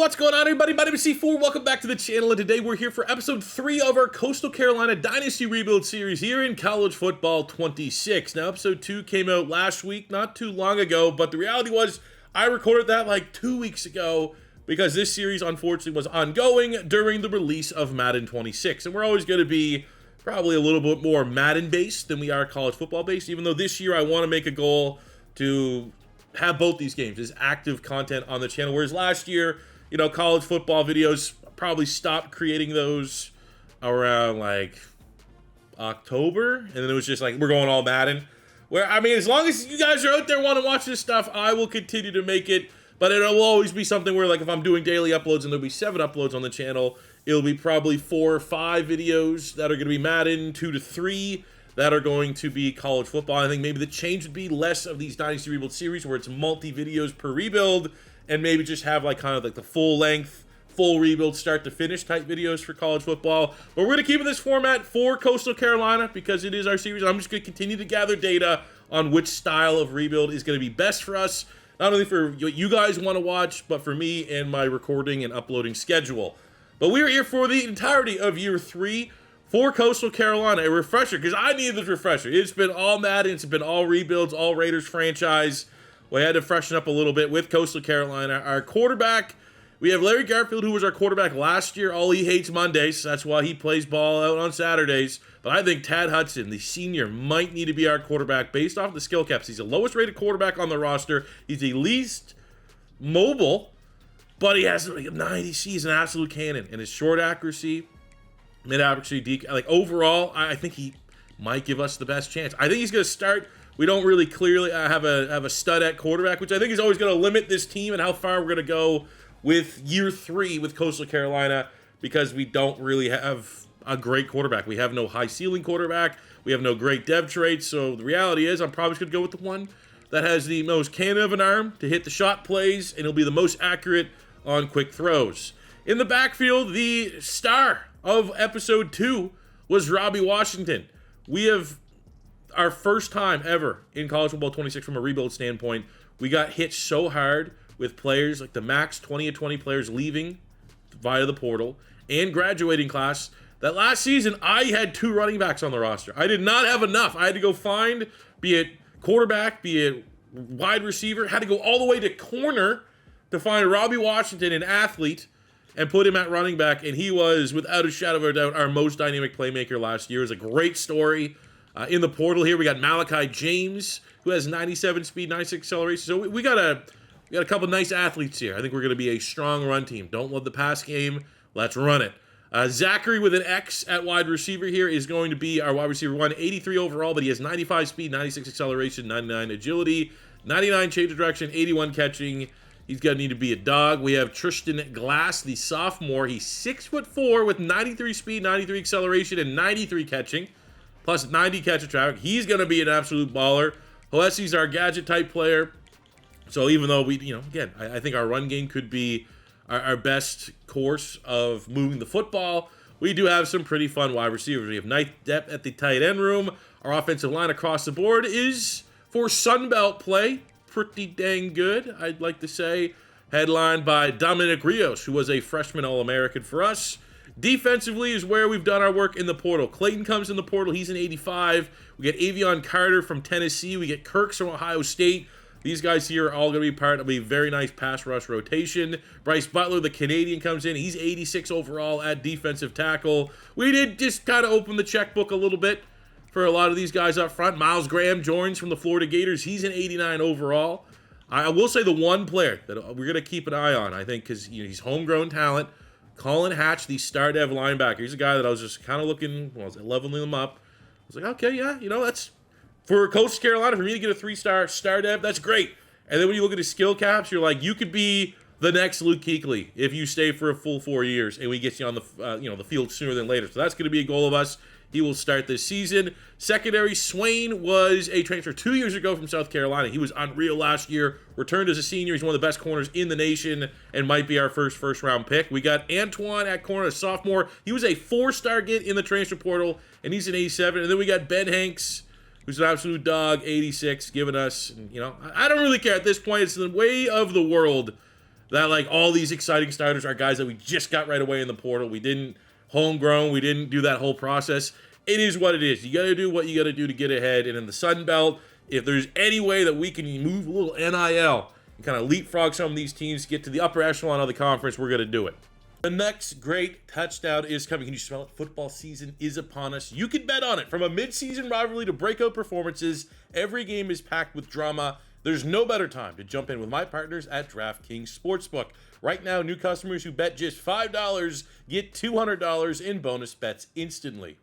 What's going on, everybody? My name is C4. Welcome back to the channel, and today we're here for episode 3 of our Coastal Carolina Dynasty Rebuild series here in College Football 26. Now, episode 2 came out last week, not too long ago, but the reality was I recorded that like 2 weeks ago because this series, unfortunately, was ongoing during the release of Madden 26. And we're always going to be probably a little bit more Madden-based than we are college football-based, even though this year I want to make a goal to have both these games as active content on the channel, whereas last year, you know, college football videos, probably stopped creating those around like October, and then it was just like, we're going all Madden. Where, I mean, as long as you guys are out there want to watch this stuff, I will continue to make it, but it will always be something where, like, if I'm doing daily uploads and there'll be 7 uploads on the channel, it'll be probably 4 or 5 videos that are going to be Madden, 2 to 3 that are going to be college football. I think maybe the change would be less of these Dynasty Rebuild series where it's multi-videos per rebuild, and maybe just have like kind of like the full length, full rebuild start to finish type videos for college football. But we're going to keep in this format for Coastal Carolina because it is our series. I'm just going to continue to gather data on which style of rebuild is going to be best for us, not only for what you guys want to watch, but for me and my recording and uploading schedule. But we're here for the entirety of year 3 for Coastal Carolina, a refresher, because I needed this refresher. It's been all Madden, it's been all rebuilds, all Raiders franchise. We had to freshen up a little bit with Coastal Carolina. Our quarterback, we have Larry Garfield, who was our quarterback last year. All he hates Mondays. That's why he plays ball out on Saturdays. But I think Tad Hudson, the senior, might need to be our quarterback based off the skill caps. He's the lowest rated quarterback on the roster. He's the least mobile, but he has like 90. He's an absolute cannon. And his short accuracy, mid accuracy, like overall, I think he might give us the best chance. I think he's going to start. We don't really clearly have a stud at quarterback, which I think is always going to limit this team and how far we're going to go with year 3 with Coastal Carolina, because we don't really have a great quarterback. We have no high ceiling quarterback. We have no great dev traits. So the reality is I'm probably just going to go with the one that has the most cannon of an arm to hit the shot plays, and he'll be the most accurate on quick throws. In the backfield, the star of episode 2 was Robbie Washington. We have our first time ever in College Football 26 from a rebuild standpoint. We got hit so hard with players like the max 20 of 20 players leaving via the portal and graduating class that last season I had 2 running backs on the roster. I did not have enough. I had to go find, be it quarterback, be it wide receiver, had to go all the way to corner to find Robbie Washington, an athlete, and put him at running back, and he was, without a shadow of a doubt, our most dynamic playmaker last year. It was a great story. In the portal here, we got Malachi James, who has 97 speed, 96 acceleration. So we got a couple nice athletes here. I think we're going to be a strong run team. Don't love the pass game. Let's run it. Zachary with an X at wide receiver here is going to be our wide receiver 1, 83 overall, but he has 95 speed, 96 acceleration, 99 agility, 99 change of direction, 81 catching. He's going to need to be a dog. We have Tristan Glass, the sophomore. He's 6'4" with 93 speed, 93 acceleration, and 93 catching, plus 90 catch of traffic. He's going to be an absolute baller. Hoesi's our gadget type player. So even though we, again, I think our run game could be our best course of moving the football, we do have some pretty fun wide receivers. We have nice depth at the tight end room. Our offensive line across the board is, for Sunbelt play, pretty dang good, I'd like to say. Headlined by Dominic Rios, who was a freshman All-American for us. Defensively is where we've done our work in the portal. Clayton comes in the portal. He's an 85. We get Avion Carter from Tennessee. We get Kirks from Ohio State. These guys here are all going to be part of a very nice pass rush rotation. Bryce Butler, the Canadian, comes in. He's 86 overall at defensive tackle. We did just kind of open the checkbook a little bit for a lot of these guys up front. Miles Graham joins from the Florida Gators. He's an 89 overall. I will say the one player that we're going to keep an eye on, I think, because he's homegrown talent. Colin Hatch, the star dev linebacker. He's a guy that I was just kind of looking, leveling him up. I was like, okay, yeah, that's, for Coastal Carolina, for me to get a 3-star star dev, that's great. And then when you look at his skill caps, you're like, you could be the next Luke Kuechly if you stay for a full 4 years and we get you on the, the field sooner than later. So that's going to be a goal of us. He will start this season. Secondary, Swain was a transfer 2 years ago from South Carolina. He was unreal last year, returned as a senior. He's one of the best corners in the nation and might be our first round pick. We got Antoine at corner, a sophomore. He was a 4-star get in the transfer portal, and he's an 87. And then we got Ben Hanks, who's an absolute dog, 86, giving us, I don't really care at this point. It's the way of the world that like all these exciting starters are guys that we just got right away in the portal. We didn't homegrown. We didn't do that whole process. It is what it is. You got to do what you got to do to get ahead. And in the Sun Belt, if there's any way that we can move a little NIL and kind of leapfrog some of these teams to get to the upper echelon of the conference, we're going to do it. The next great touchdown is coming. Can you smell it? Football season is upon us. You can bet on it. From a mid-season rivalry to breakout performances, every game is packed with drama. There's no better time to jump in with my partners at DraftKings Sportsbook. Right now, new customers who bet just $5 get $200 in bonus bets instantly.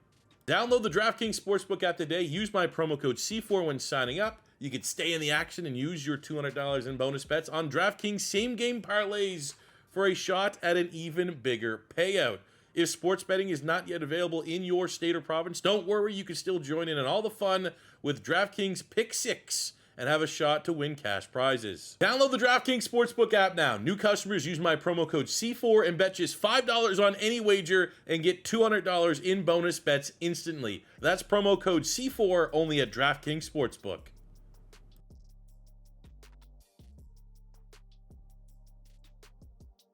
Download the DraftKings Sportsbook app today. Use my promo code C4 when signing up. You can stay in the action and use your $200 in bonus bets on DraftKings same-game parlays for a shot at an even bigger payout. If sports betting is not yet available in your state or province, don't worry, you can still join in on all the fun with DraftKings Pick 6 and have a shot to win cash prizes. Download the DraftKings Sportsbook app now. New customers use my promo code C4 and bet just $5 on any wager and get $200 in bonus bets instantly. That's promo code C4 only at DraftKings Sportsbook.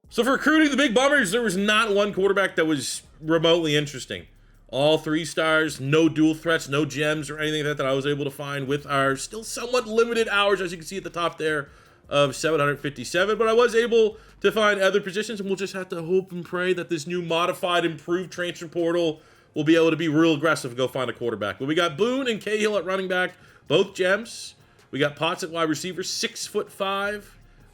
So for recruiting the big bummers, there was not one quarterback that was remotely interesting. All 3 stars, no dual threats, no gems or anything like that I was able to find with our still somewhat limited hours, as you can see at the top there, of 757. But I was able to find other positions, and we'll just have to hope and pray that this new modified, improved transfer portal will be able to be real aggressive and go find a quarterback. But we got Boone and Cahill at running back, both gems. We got Potts at wide receiver, 6'5"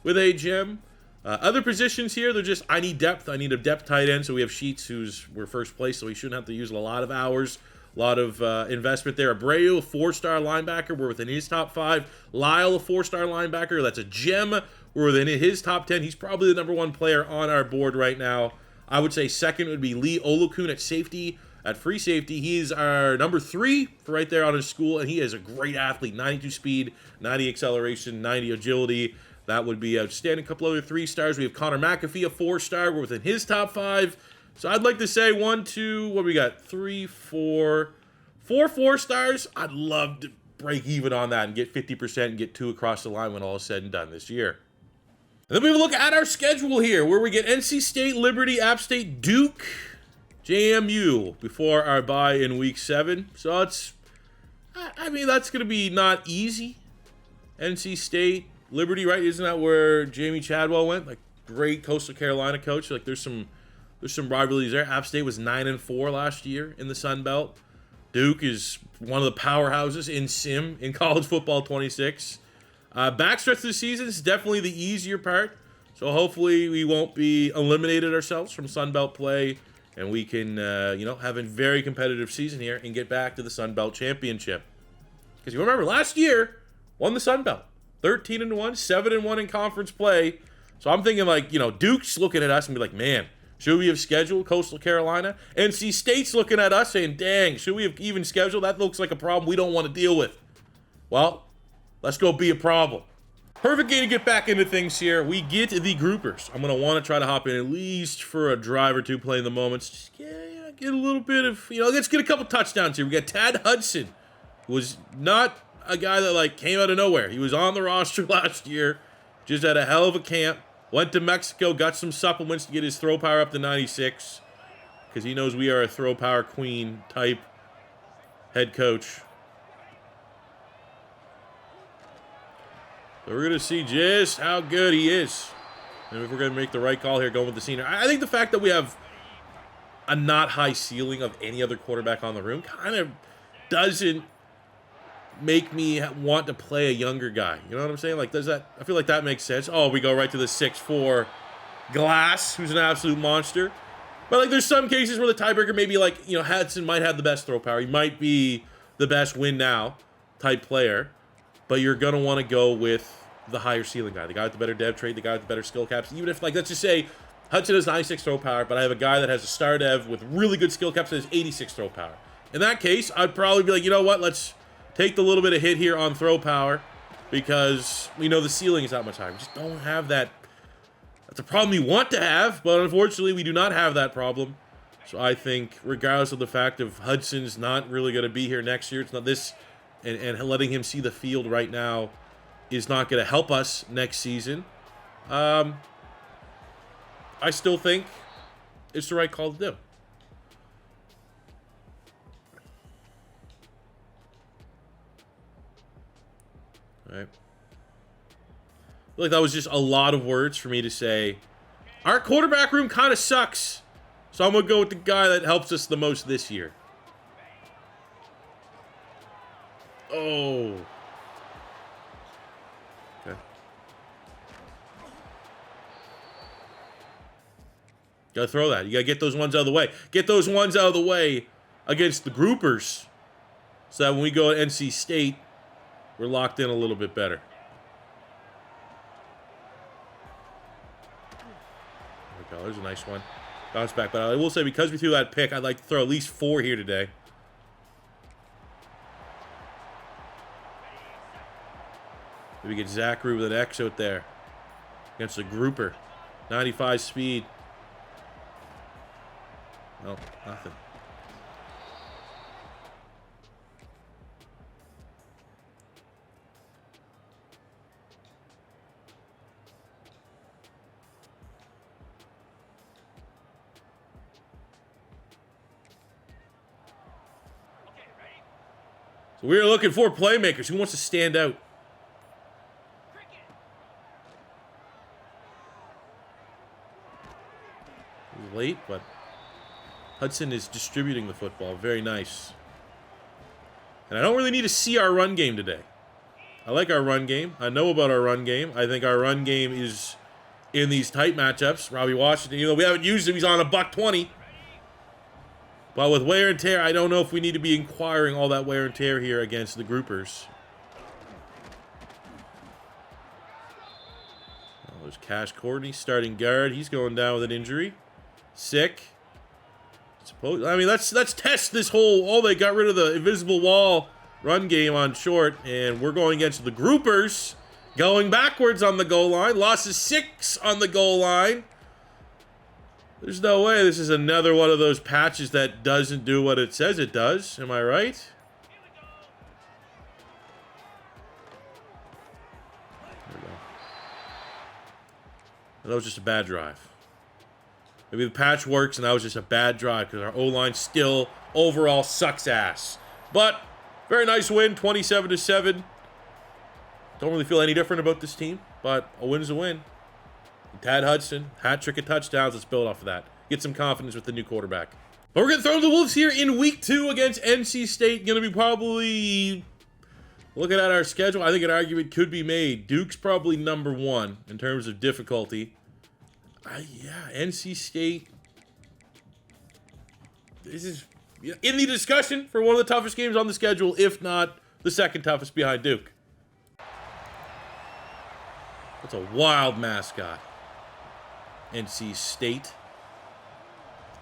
with a gem. Other positions here, they're just, I need depth. I need a depth tight end. So we have Sheets, we're first place, so we shouldn't have to use a lot of hours, a lot of investment there. Abreu, a 4-star linebacker. We're within his top 5. Lyle, a 4-star linebacker. That's a gem. We're within his top 10. He's probably the number 1 player on our board right now. I would say second would be Lee Olukun at safety, at free safety. He's our number 3 for right there on his school, and he is a great athlete. 92 speed, 90 acceleration, 90 agility. That would be outstanding. A couple other 3 stars. We have Connor McAfee, a 4-star. We're within his top 5. So I'd like to say 1, 2, what do we got? 3, 4 4-stars. I'd love to break even on that and get 50% and get 2 across the line when all is said and done this year. And then we have a look at our schedule here, where we get NC State, Liberty, App State, Duke, JMU before our bye in week 7. So it's, I mean, that's going to be not easy. NC State, Liberty, right? Isn't that where Jamie Chadwell went? Like, great Coastal Carolina coach. Like, there's some rivalries there. App State was 9-4 last year in the Sun Belt. Duke is one of the powerhouses in college football 26. Backstretch this season is definitely the easier part. So hopefully we won't be eliminated ourselves from Sun Belt play, and we can have a very competitive season here and get back to the Sun Belt championship. Because you remember last year won the Sun Belt. 13-1, 7-1 in conference play. So I'm thinking like, Duke's looking at us and be like, man, should we have scheduled Coastal Carolina? NC State's looking at us saying, dang, should we have even scheduled? That looks like a problem we don't want to deal with. Well, let's go be a problem. Perfect game to get back into things here. We get the groupers. I'm going to want to try to hop in at least for a drive or 2 playing the moments. Just get a little bit of, let's get a couple touchdowns here. We got Tad Hudson, who was not a guy that came out of nowhere. He was on the roster last year, just had a hell of a camp, went to Mexico, got some supplements to get his throw power up to 96, because he knows we are a throw power queen type head coach. So we're going to see just how good he is, and if we're going to make the right call here going with the senior. I think the fact that we have a not high ceiling of any other quarterback on the room kind of doesn't make me want to play a younger guy. You know what I'm saying? I feel like that makes sense. Oh, we go right to the 6'4" Glass, who's an absolute monster. But there's some cases where the tiebreaker maybe Hudson might have the best throw power. He might be the best win now type player. But you're going to want to go with the higher ceiling guy. The guy with the better dev trade, the guy with the better skill caps. Even if, let's just say Hudson has 96 throw power, but I have a guy that has a star dev with really good skill caps that has 86 throw power. In that case, I'd probably be like, you know what, let's take the little bit of hit here on throw power because we know the ceiling is that much higher. We just don't have that. That's a problem we want to have, but unfortunately we do not have that problem. So I think regardless of the fact of Hudson's not really going to be here next year, it's not this, and letting him see the field right now is not going to help us next season. I still think it's the right call to do. All right. I feel like that was just a lot of words for me to say. Our quarterback room kind of sucks. So I'm going to go with the guy that helps us the most this year. Oh. Okay. Gotta throw that. You gotta get those ones out of the way. Get those ones out of the way against the groupers. So that when we go to NC State, we're locked in a little bit better. There we go. There's a nice one. Bounce back. But I will say, because we threw that pick, I'd like to throw at least 4 here today. Maybe get Zachary with an X out there against the grouper. 95 speed. No, nothing. So we're looking for playmakers. Who wants to stand out? Late, but Hudson is distributing the football. Very nice. And I don't really need to see our run game today. I like our run game. I know about our run game. I think our run game is in these tight matchups. Robbie Washington, even though we haven't used him, he's on a $120. But with wear and tear, I don't know if we need to be inquiring all that wear and tear here against the groupers. Oh, there's Cash Courtney, starting guard. He's going down with an injury. Sick. I mean, let's test this whole. Oh, they got rid of the invisible wall run game on short, and we're going against the groupers, going backwards on the goal line. Losses 6 on the goal line. There's no way this is another one of those patches that doesn't do what it says it does. Am I right? There we go. That was just a bad drive. Maybe the patch works and that was just a bad drive because our O-line still overall sucks ass. But very nice win, 27-7. Don't really feel any different about this team, but a win's a win. Tad Hudson, hat trick of touchdowns. Let's build off of that. Get some confidence with the new quarterback. But we're going to throw the Wolves here in week 2 against NC State. Going to be probably, looking at our schedule, I think an argument could be made. Duke's probably number 1 in terms of difficulty. Yeah, NC State. This is in the discussion for one of the toughest games on the schedule, if not the second toughest behind Duke. That's a wild mascot. NC State.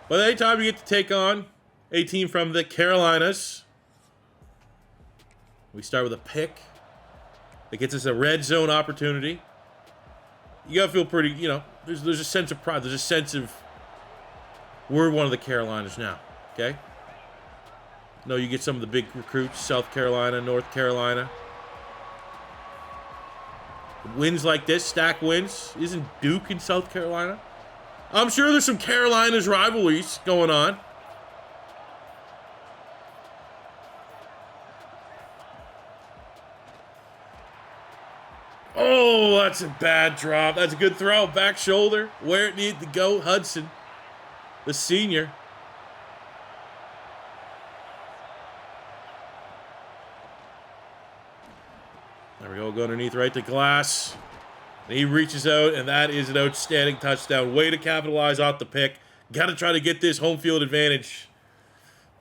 But anytime you get to take on a team from the Carolinas, we start with a pick that gets us a red zone opportunity. You gotta feel pretty, there's a sense of pride. There's a sense of, we're one of the Carolinas now, okay? No, you get some of the big recruits, South Carolina, North Carolina. Wins like this, stack wins. Isn't Duke in South Carolina? I'm sure there's some Carolinas rivalries going on. Oh, that's a bad drop. That's a good throw. Back shoulder. Where it needed to go. Hudson, the senior. There we go. Go underneath right to glass. And he reaches out, and that is an outstanding touchdown. Way to capitalize off the pick. Got to try to get this home field advantage.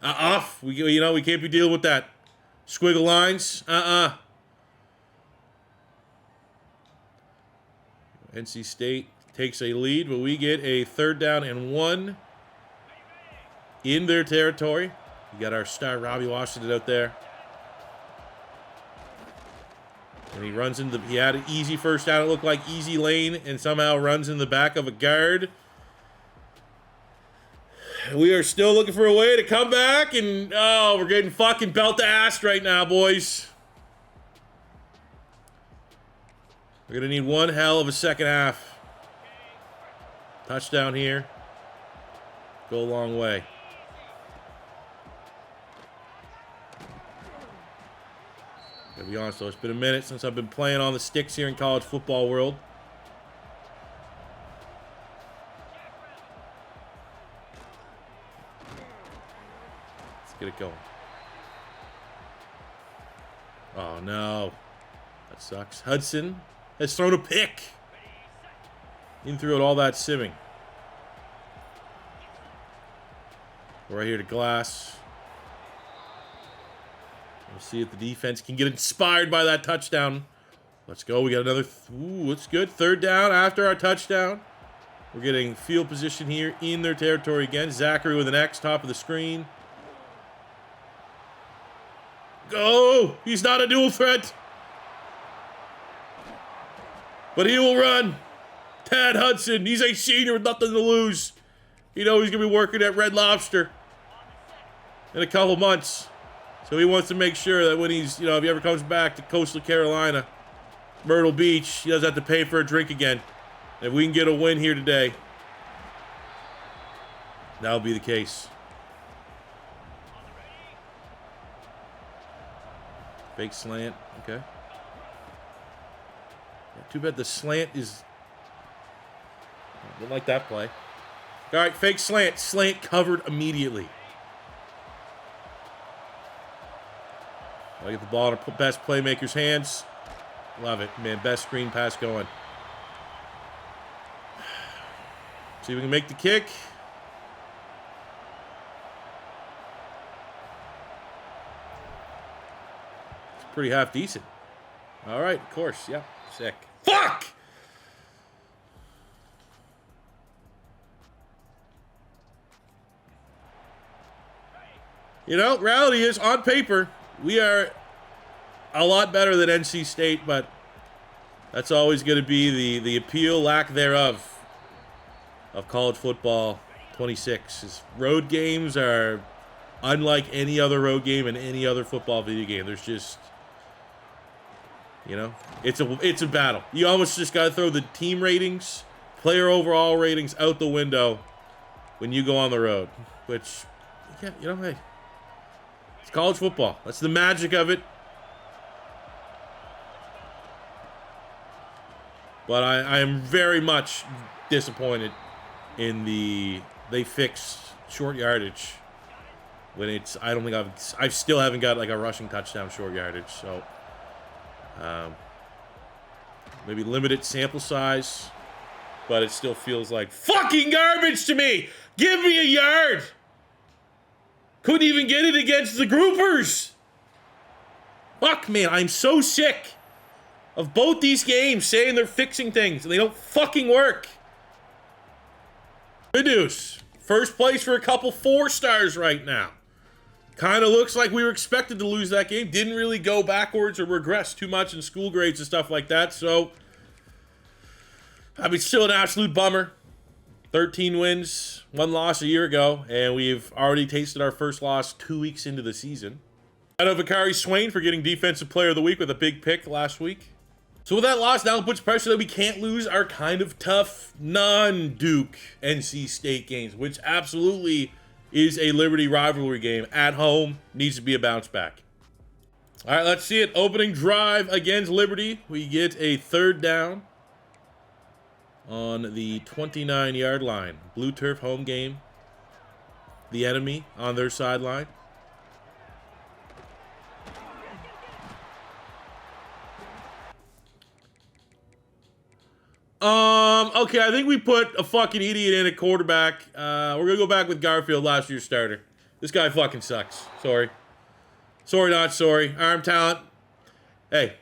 Off. We can't be dealing with that. Squiggle lines. NC State takes a lead, but we get a 3rd down and 1 in their territory. You got our star Robbie Washington out there. And he runs into he had an easy first down. It looked like easy lane, and somehow runs in the back of a guard. We are still looking for a way to come back, and we're getting fucking belt-to-assed right now, boys. We're going to need one hell of a second half Touchdown here. Go a long way. Gotta be honest though, it's been a minute since I've been playing on the sticks here in college football world. Let's get it going. Oh no. That sucks. Hudson has thrown a pick. In through it, all that simming. Right here to Glass. We'll see if the defense can get inspired by that touchdown. Let's go. We got another. Ooh, it's good. Third down after our touchdown. We're getting field position here in their territory again. Zachary with an X, top of the screen. Go! He's not a dual threat. But he will run. Tad Hudson, he's a senior with nothing to lose. You know he's going to be working at Red Lobster in a couple months. So he wants to make sure that when he's, if he ever comes back to coastal Carolina, Myrtle Beach, he doesn't have to pay for a drink again. And if we can get a win here today, that'll be the case. Fake slant, okay. Too bad the slant is... I didn't like that play. All right, fake slant. Slant covered immediately. I get the ball in our best playmaker's hands. Love it, man. Best screen pass going. See if we can make the kick. It's pretty half decent. All right, of course. Yeah, sick. Fuck! Reality is, on paper, we are a lot better than NC State, but that's always going to be the appeal, lack thereof, of college football 26. Road games are unlike any other road game in any other football video game. There's just, it's a battle. You almost just got to throw the team ratings, player overall ratings out the window when you go on the road, which, hey. It's college football. That's the magic of it. But I am very much disappointed in they fixed short yardage when it's, I don't think I still haven't got like a rushing touchdown short yardage. So maybe limited sample size, but it still feels like fucking garbage to me. Give me a yard. Couldn't even get it against the groupers. Fuck, man, I'm so sick of both these games saying they're fixing things and they don't fucking work. Good news. First place for a couple 4-stars right now. Kind of looks like we were expected to lose that game. Didn't really go backwards or regress too much in school grades and stuff like that. So, still an absolute bummer. 13 wins, 1 loss a year ago, and we've already tasted our first loss 2 weeks into the season. Shout out Vakari Swain for getting Defensive Player of the Week with a big pick last week. So with that loss, now it puts pressure that we can't lose our kind of tough non-Duke NC State games, which absolutely is a Liberty rivalry game at home. Needs to be a bounce back. All right, let's see it. Opening drive against Liberty. We get a 3rd down on the 29-yard line. Blue turf home game. The enemy on their sideline. Okay, I think we put a fucking idiot in at quarterback. We're gonna go back with Garfield, last year's starter. This guy fucking sucks. Sorry. Sorry, not sorry. Arm talent. Hey.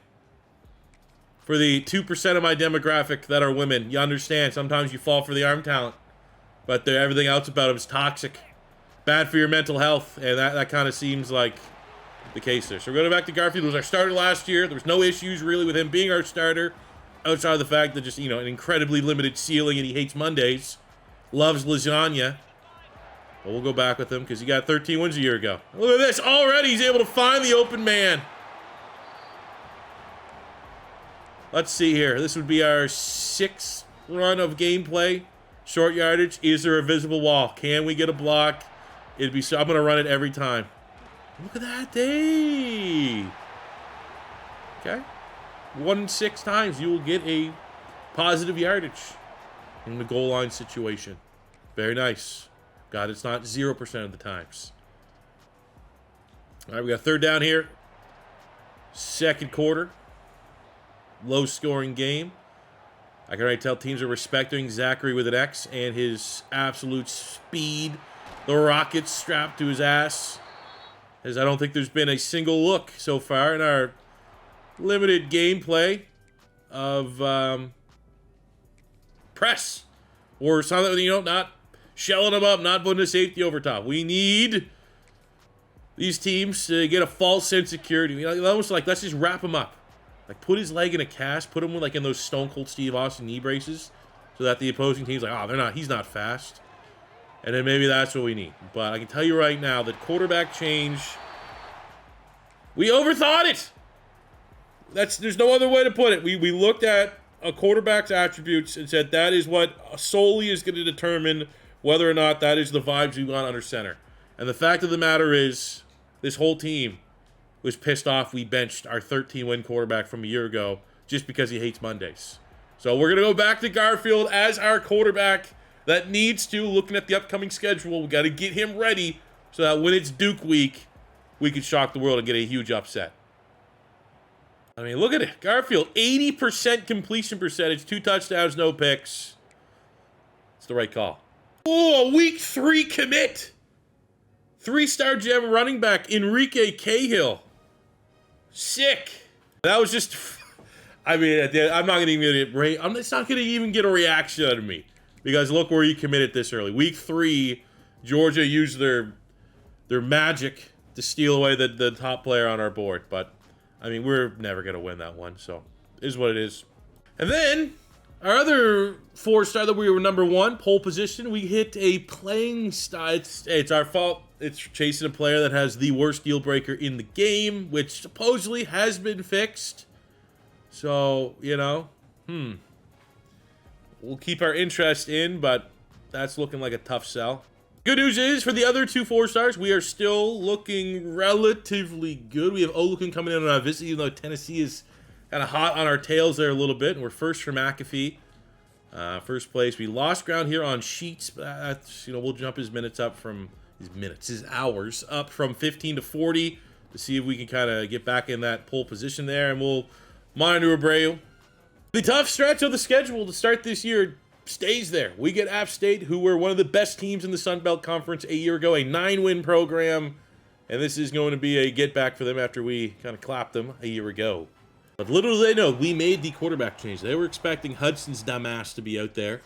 For the 2% of my demographic that are women, you understand, sometimes you fall for the arm talent. But everything else about him is toxic. Bad for your mental health, and that kind of seems like the case there. So we're going back to Garfield, who was our starter last year. There was no issues, really, with him being our starter, outside of the fact that just, an incredibly limited ceiling, and he hates Mondays. Loves lasagna. But we'll go back with him, because he got 13 wins a year ago. Look at this. Already he's able to find the open man. Let's see here. This would be our 6th run of gameplay. Short yardage. Is there a visible wall? Can we get a block? It'd be so. I'm gonna run it every time. Look at that day. Okay. 1 in 6 times you will get a positive yardage in the goal line situation. Very nice. God, it's not 0% of the times. All right, we got 3rd down here. 2nd quarter. Low scoring game. I can already tell teams are respecting Zachary with an X and his absolute speed. The rockets strapped to his ass. As I don't think there's been a single look so far in our limited gameplay of press. Or something, you know, not shelling them up, not putting a safety over top. We need these teams to get a false sense of security. You know, almost like, let's just wrap him up. Like, put his leg in a cast, put him like in those Stone Cold Steve Austin knee braces, so that the opposing team's like, oh, he's not fast. And then maybe that's what we need. But I can tell you right now that quarterback change, we overthought it. There's no other way to put it. We looked at a quarterback's attributes and said that is what solely is going to determine whether or not that is the vibes we want under center. And the fact of the matter is, this whole team was pissed off we benched our 13-win quarterback from a year ago just because he hates Mondays. So we're going to go back to Garfield as our quarterback that needs to, looking at the upcoming schedule, we got to get him ready so that when it's Duke week, we can shock the world and get a huge upset. I mean, look at it. Garfield, 80% completion percentage, 2 touchdowns, no picks. It's the right call. Oh, a week 3 commit. 3-star gem running back, Enrique Cahill. Sick. That was just, I mean, I'm not going to even get it's not going to even get a reaction out of me. Because look where he committed this early. Week 3, Georgia used their magic to steal away the top player on our board. But, I mean, we're never going to win that one. So, it is what it is. And then, our other 4-star that we were number 1, pole position, we hit a playing style. It's our fault. It's chasing a player that has the worst deal breaker in the game, which supposedly has been fixed. So, you know, we'll keep our interest in, but that's looking like a tough sell. Good news is, for the other 2 4-stars, we are still looking relatively good. We have Olukin coming in on a visit, even though Tennessee is kind of hot on our tails there a little bit. And we're first for McAfee. First place. We lost ground here on Sheets, but that's, you know, we'll jump his minutes up from, his hours up from 15 to 40 to see if we can kind of get back in that pole position there. And we'll monitor Abreu. The tough stretch of the schedule to start this year stays there. We get App State, who were one of the best teams in the Sun Belt Conference a year ago, a 9-win program, and this is going to be a get back for them after we kind of clapped them a year ago. But little do they know, we made the quarterback change. They were expecting Hudson's dumbass to be out there,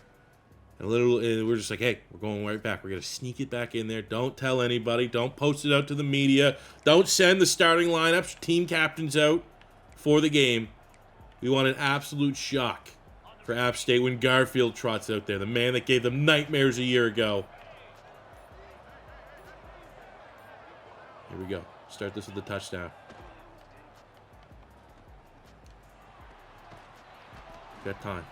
and we're just like, hey, we're going right back. We're going to sneak it back in there. Don't tell anybody. Don't post it out to the media. Don't send the starting lineups, team captains out for the game. We want an absolute shock for App State when Garfield trots out there, the man that gave them nightmares a year ago. Here we go. Start this with the touchdown. Got time.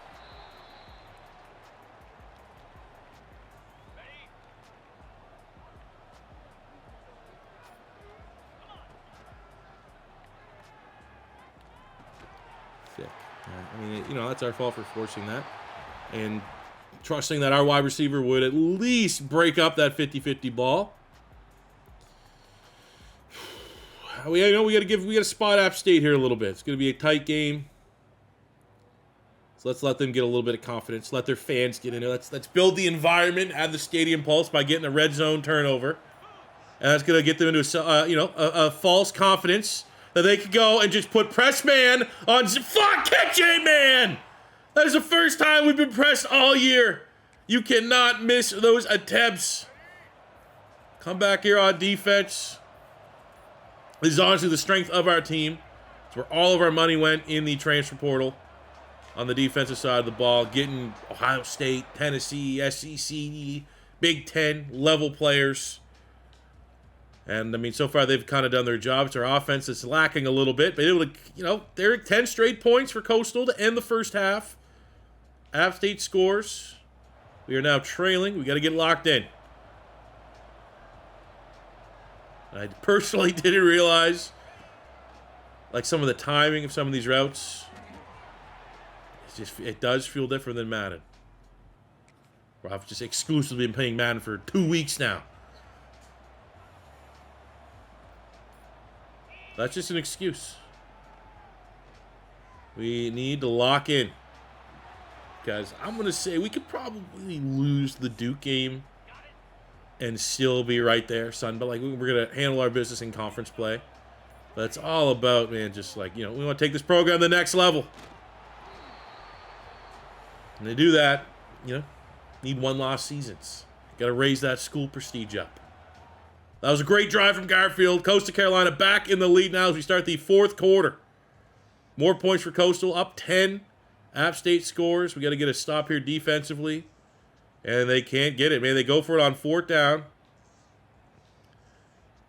Sick. I mean, you know, that's our fault for forcing that. And trusting that our wide receiver would at least break up that 50-50 ball. We got to spot App State here a little bit. It's going to be a tight game. So let's let them get a little bit of confidence. Let their fans get in there. Let's build the environment, add the stadium pulse by getting a red zone turnover. And that's going to get them into a false confidence that they could go and just put press man on. Catch it, man! That is the first time we've been pressed all year. You cannot miss those attempts. Come back here on defense. This is honestly the strength of our team. It's where all of our money went in the transfer portal. On the defensive side of the ball, getting Ohio State, Tennessee, SEC, Big Ten level players. And, I mean, so far they've kind of done their job. It's our offense that's lacking a little bit. But able to, they're 10 straight points for Coastal to end the first half. App State scores. We are now trailing. We got to get locked in. I personally didn't realize, like, some of the timing of some of these routes. It does feel different than Madden. I've just exclusively been playing Madden for 2 weeks now. That's just an excuse. We need to lock in. Guys, I'm going to say we could probably lose the Duke game and still be right there, son. But, like, we're going to handle our business in conference play. But it's all about, man, just like, you know, we want to take this program to the next level. And to do that, you know, need one-loss seasons. Got to raise that school prestige up. That was a great drive from Garfield. Coastal Carolina back in the lead now as we start the fourth quarter. More points for Coastal, up 10. App State scores. We got to get a stop here defensively. And they can't get it, man. They go for it on fourth down.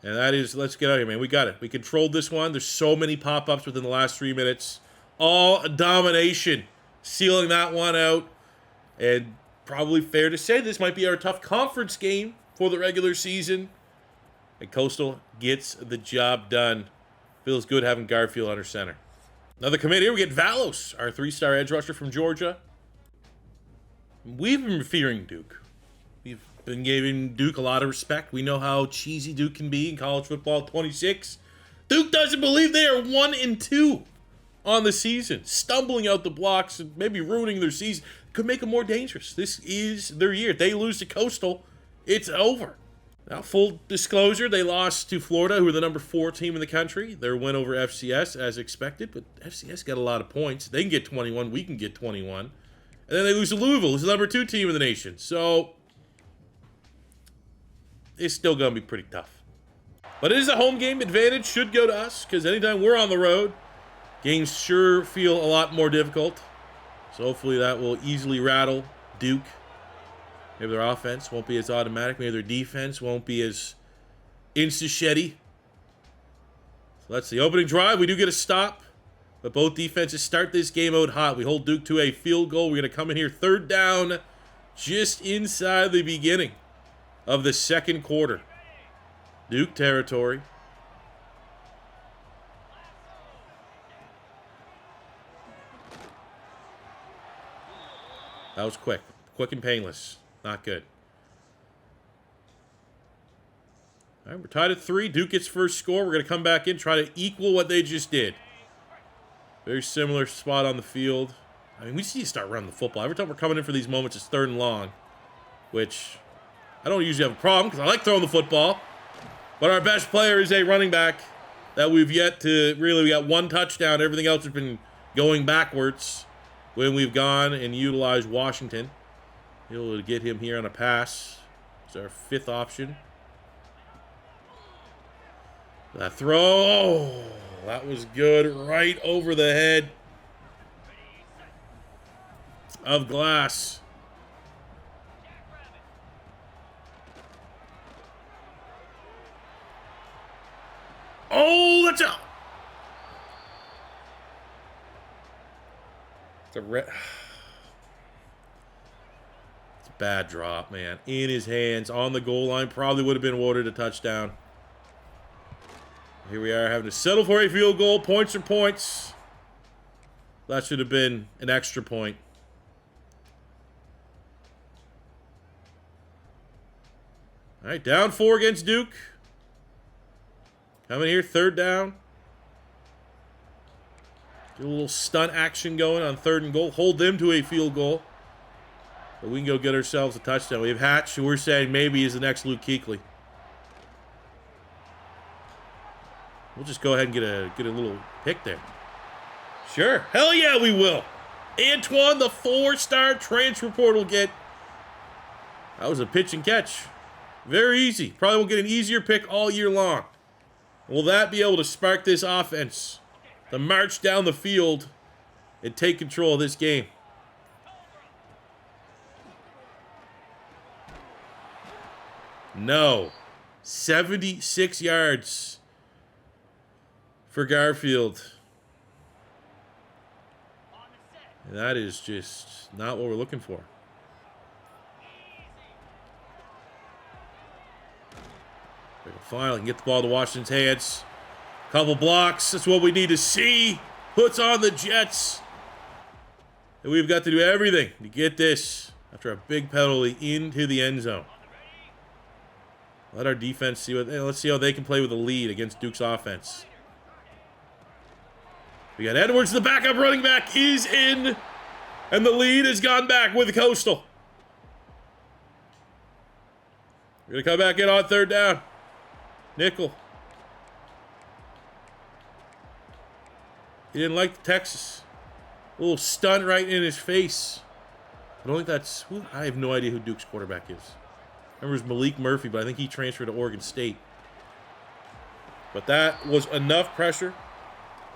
And that is, let's get out of here, man. We got it. We controlled this one. There's so many pop-ups within the last 3 minutes. All domination. Sealing that one out. And probably fair to say this might be our tough conference game for the regular season. And Coastal gets the job done. Feels good having Garfield under center. Another commit here. We get Valos, our 3-star edge rusher from Georgia. We've been fearing Duke. We've been giving Duke a lot of respect. We know how cheesy Duke can be in college football 26. Duke doesn't believe they are 1-2 on the season. Stumbling out the blocks and maybe ruining their season. Could make them more dangerous. This is their year. If they lose to Coastal, it's over. Now, full disclosure, they lost to Florida, who are the number 4 team in the country. Their win over FCS, as expected, but FCS got a lot of points. They can get 21. We can get 21. And then they lose to Louisville, who's the number 2 team in the nation. So, it's still going to be pretty tough. But it is a home game. Advantage should go to us, because anytime we're on the road, games sure feel a lot more difficult. So, hopefully that will easily rattle Duke. Maybe their offense won't be as automatic. Maybe their defense won't be as insta-shetty. So that's the opening drive. We do get a stop. But both defenses start this game out hot. We hold Duke to a field goal. We're going to come in here third down just inside the beginning of the second quarter. Duke territory. That was quick. Quick and painless. Not good. All right, we're tied at 3. Duke gets first score. We're going to come back in, try to equal what they just did. Very similar spot on the field. I mean, we just need to start running the football. Every time we're coming in for these moments, it's 3rd and long, which I don't usually have a problem because I like throwing the football. But our best player is a running back that we've yet to really, we got 1 touchdown. Everything else has been going backwards when we've gone and utilized Washington. Able to get him here on a pass. It's our 5th option. That throw, oh, that was good. Right over the head of Glass. Oh, that's out. It's a red. Bad drop, man. In his hands, on the goal line. Probably would have been awarded a touchdown. Here we are having to settle for a field goal. Points are points. That should have been an extra point. All right, down 4 against Duke. Coming here, 3rd down. Get a little stunt action going on 3rd and goal. Hold them to a field goal. But we can go get ourselves a touchdown. We have Hatch, who we're saying maybe is the next Luke Kuechly. We'll just go ahead and get a little pick there. Sure. Hell yeah, we will. Antoine, the 4-star transfer portal get. That was a pitch and catch. Very easy. Probably won't get an easier pick all year long. Will that be able to spark this offense to march down the field and take control of this game? No. 76 yards for Garfield. And that is just not what we're looking for. Finally can get the ball to Washington's hands. Couple blocks. That's what we need to see. Puts on the Jets. And we've got to do everything to get this after a big penalty into the end zone. Let our defense see what. Let's see how they can play with a lead against Duke's offense. We got Edwards, the backup running back, is in. And the lead has gone back with Coastal. We're going to come back in on third down. Nickel. He didn't like the Texas. A little stunt right in his face. I don't think that's... I have no idea who Duke's quarterback is. I remember it was Malik Murphy, but I think he transferred to Oregon State. But that was enough pressure.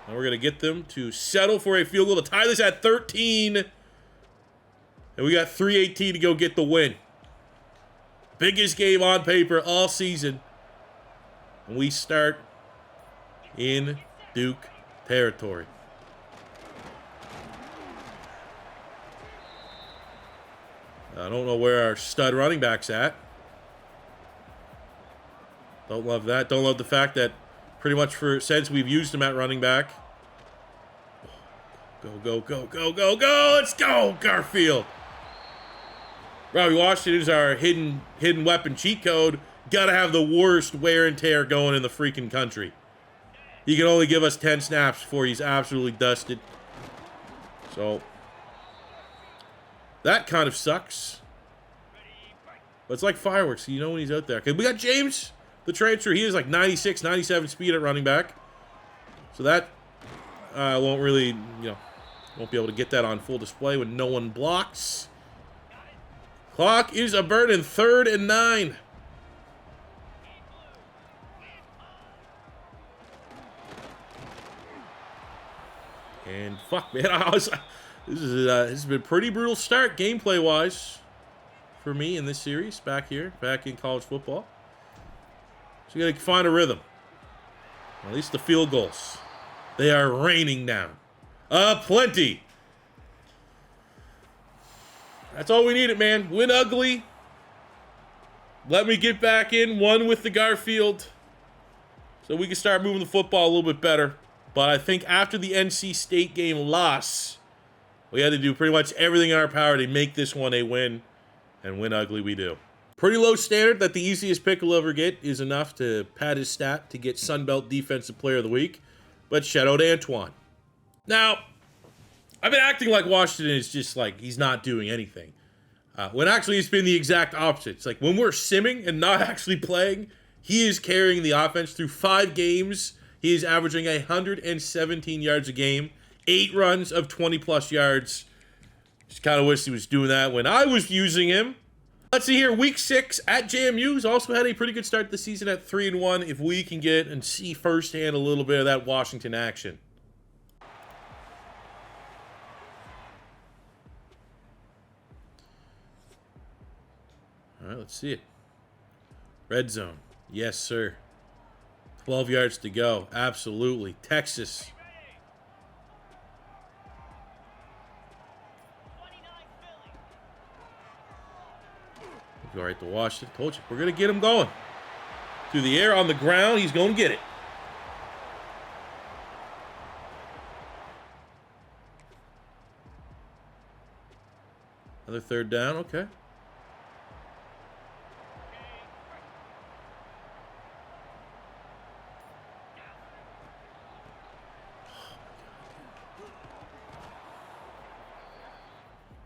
Now we're going to get them to settle for a field goal to tie this at 13. And we got 3:18 to go get the win. Biggest game on paper all season. And we start in Duke territory. I don't know where our stud running back's at. Don't love that. Don't love the fact that pretty much since we've used him at running back. Go, go, go, go, go, go. Let's go, Garfield. Robbie Washington is our hidden weapon cheat code. Gotta have the worst wear and tear going in the freaking country. He can only give us 10 snaps before he's absolutely dusted. So, that kind of sucks. But it's like fireworks. You know when he's out there. Okay, we got James, the transfer. He is like 96, 97 speed at running back. So that won't really, won't be able to get that on full display when no one blocks. Clock is a burden. 3rd and 9. And fuck, man, this has been a pretty brutal start gameplay-wise for me in this series back in college football. So you got to find a rhythm. At least the field goals. They are raining down. Plenty. That's all we needed, man. Win ugly. Let me get back in one with the Garfield so we can start moving the football a little bit better. But I think after the NC State game loss, we had to do pretty much everything in our power to make this one a win. And win ugly we do. Pretty low standard that the easiest pick we'll ever get is enough to pad his stat to get Sunbelt Defensive Player of the Week. But shout out to Antoine. Now, I've been acting like Washington is just like he's not doing anything. When actually it's been the exact opposite. It's like when we're simming and not actually playing, he is carrying the offense through 5 games. He is averaging 117 yards a game, 8 runs of 20-plus yards. Just kind of wish he was doing that when I was using him. Let's see here. Week 6 at JMU. He's also had a pretty good start to the season at 3-1. If we can get and see firsthand a little bit of that Washington action. All right, let's see it. Red zone. Yes, sir. 12 yards to go. Absolutely. Texas. Go right to Washington. Told you. We're going to get him going. Through the air, on the ground. He's going to get it. Another 3rd down. Okay.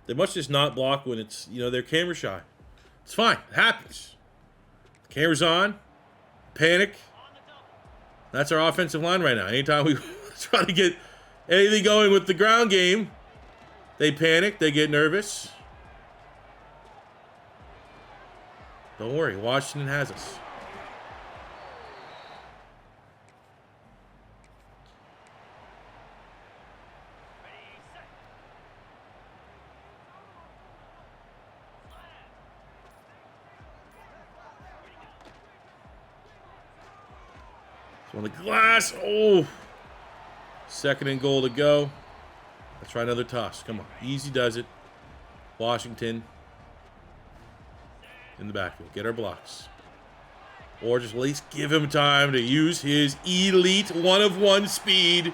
They must just not block when it's, they're camera shy. It's fine. It happens. Camera's on. Panic. That's our offensive line right now. Anytime we try to get anything going with the ground game, they panic. They get nervous. Don't worry. Washington has us. On the glass. Oh. 2nd and goal to go. Let's try another toss. Come on. Easy does it. Washington in the backfield. Get our blocks. Or just at least give him time to use his elite one-of-one speed.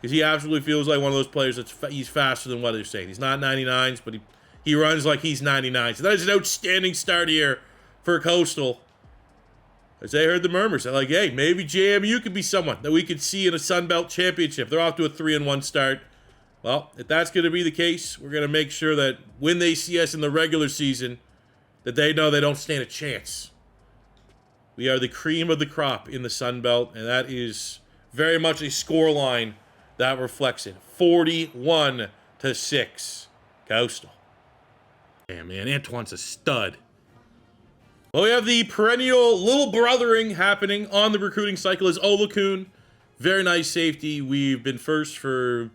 Because he absolutely feels like one of those players he's faster than what they're saying. He's not 99s, but he runs like he's 99. So that is an outstanding start here for Coastal. As they heard the murmurs, they're like, hey, maybe JMU could be someone that we could see in a Sun Belt championship. They're off to a 3-1 start. Well, if that's going to be the case, we're going to make sure that when they see us in the regular season, that they know they don't stand a chance. We are the cream of the crop in the Sun Belt, and that is very much a scoreline that reflects it. 41-6, Coastal. Damn, man, Antoine's a stud. Well, we have the perennial little brothering happening on the recruiting cycle as Olakun. Very nice safety. We've been first for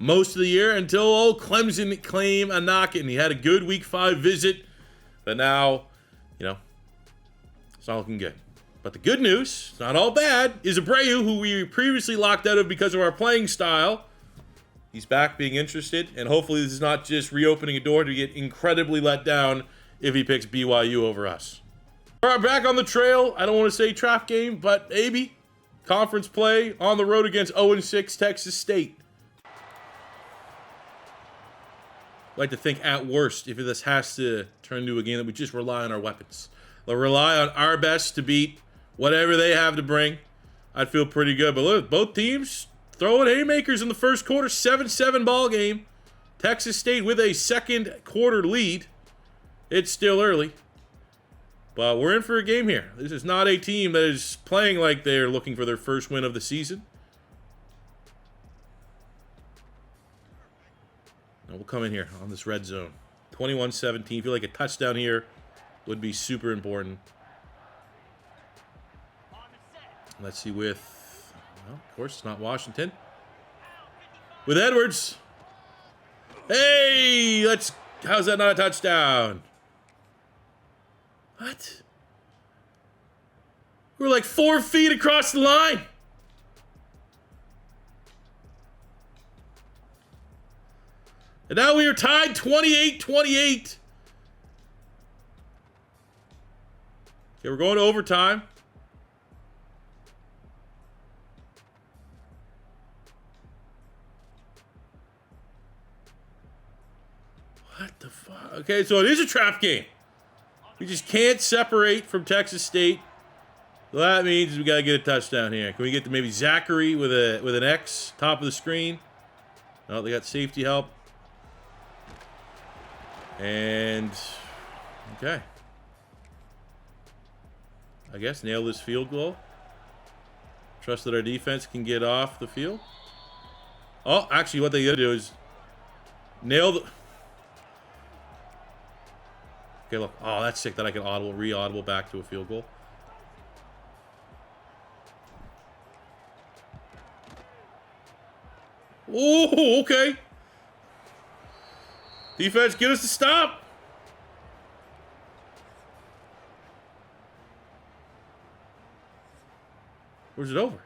most of the year until old Clemson claim a knockin'. He had a good week 5 visit, but now, you know, it's not looking good. But the good news, it's not all bad, is Abreu, who we previously locked out of because of our playing style. He's back being interested, and hopefully this is not just reopening a door to get incredibly let down if he picks BYU over us. All right, back on the trail. I don't want to say trap game, but maybe. Conference play on the road against 0-6 Texas State. I'd like to think at worst, if this has to turn into a game, that we just rely on our weapons. They'll rely on our best to beat whatever they have to bring. I'd feel pretty good. But look, both teams throwing haymakers in the first quarter. 7-7 ball game. Texas State with a second quarter lead. It's still early, but we're in for a game here. This is not a team that is playing like they're looking for their first win of the season. Now we'll come in here on this red zone. 21-17. Feel like a touchdown here would be super important. Let's see with, well, of course, it's not Washington. With Edwards. Hey, how's that not a touchdown? What? We're like 4 feet across the line. And now we are tied 28-28. Okay, we're going to overtime. What the fuck? Okay, so it is a trap game. We just can't separate from Texas State. So that means we got to get a touchdown here. Can we get to maybe Zachary with an X, top of the screen? No, they got safety help. And, okay. I guess nail this field goal. Trust that our defense can get off the field. Oh, actually what they got to do is nail the... Okay, look. Oh, that's sick that I can re-audible back to a field goal. Oh, okay. Defense, get us to stop. Where's it over?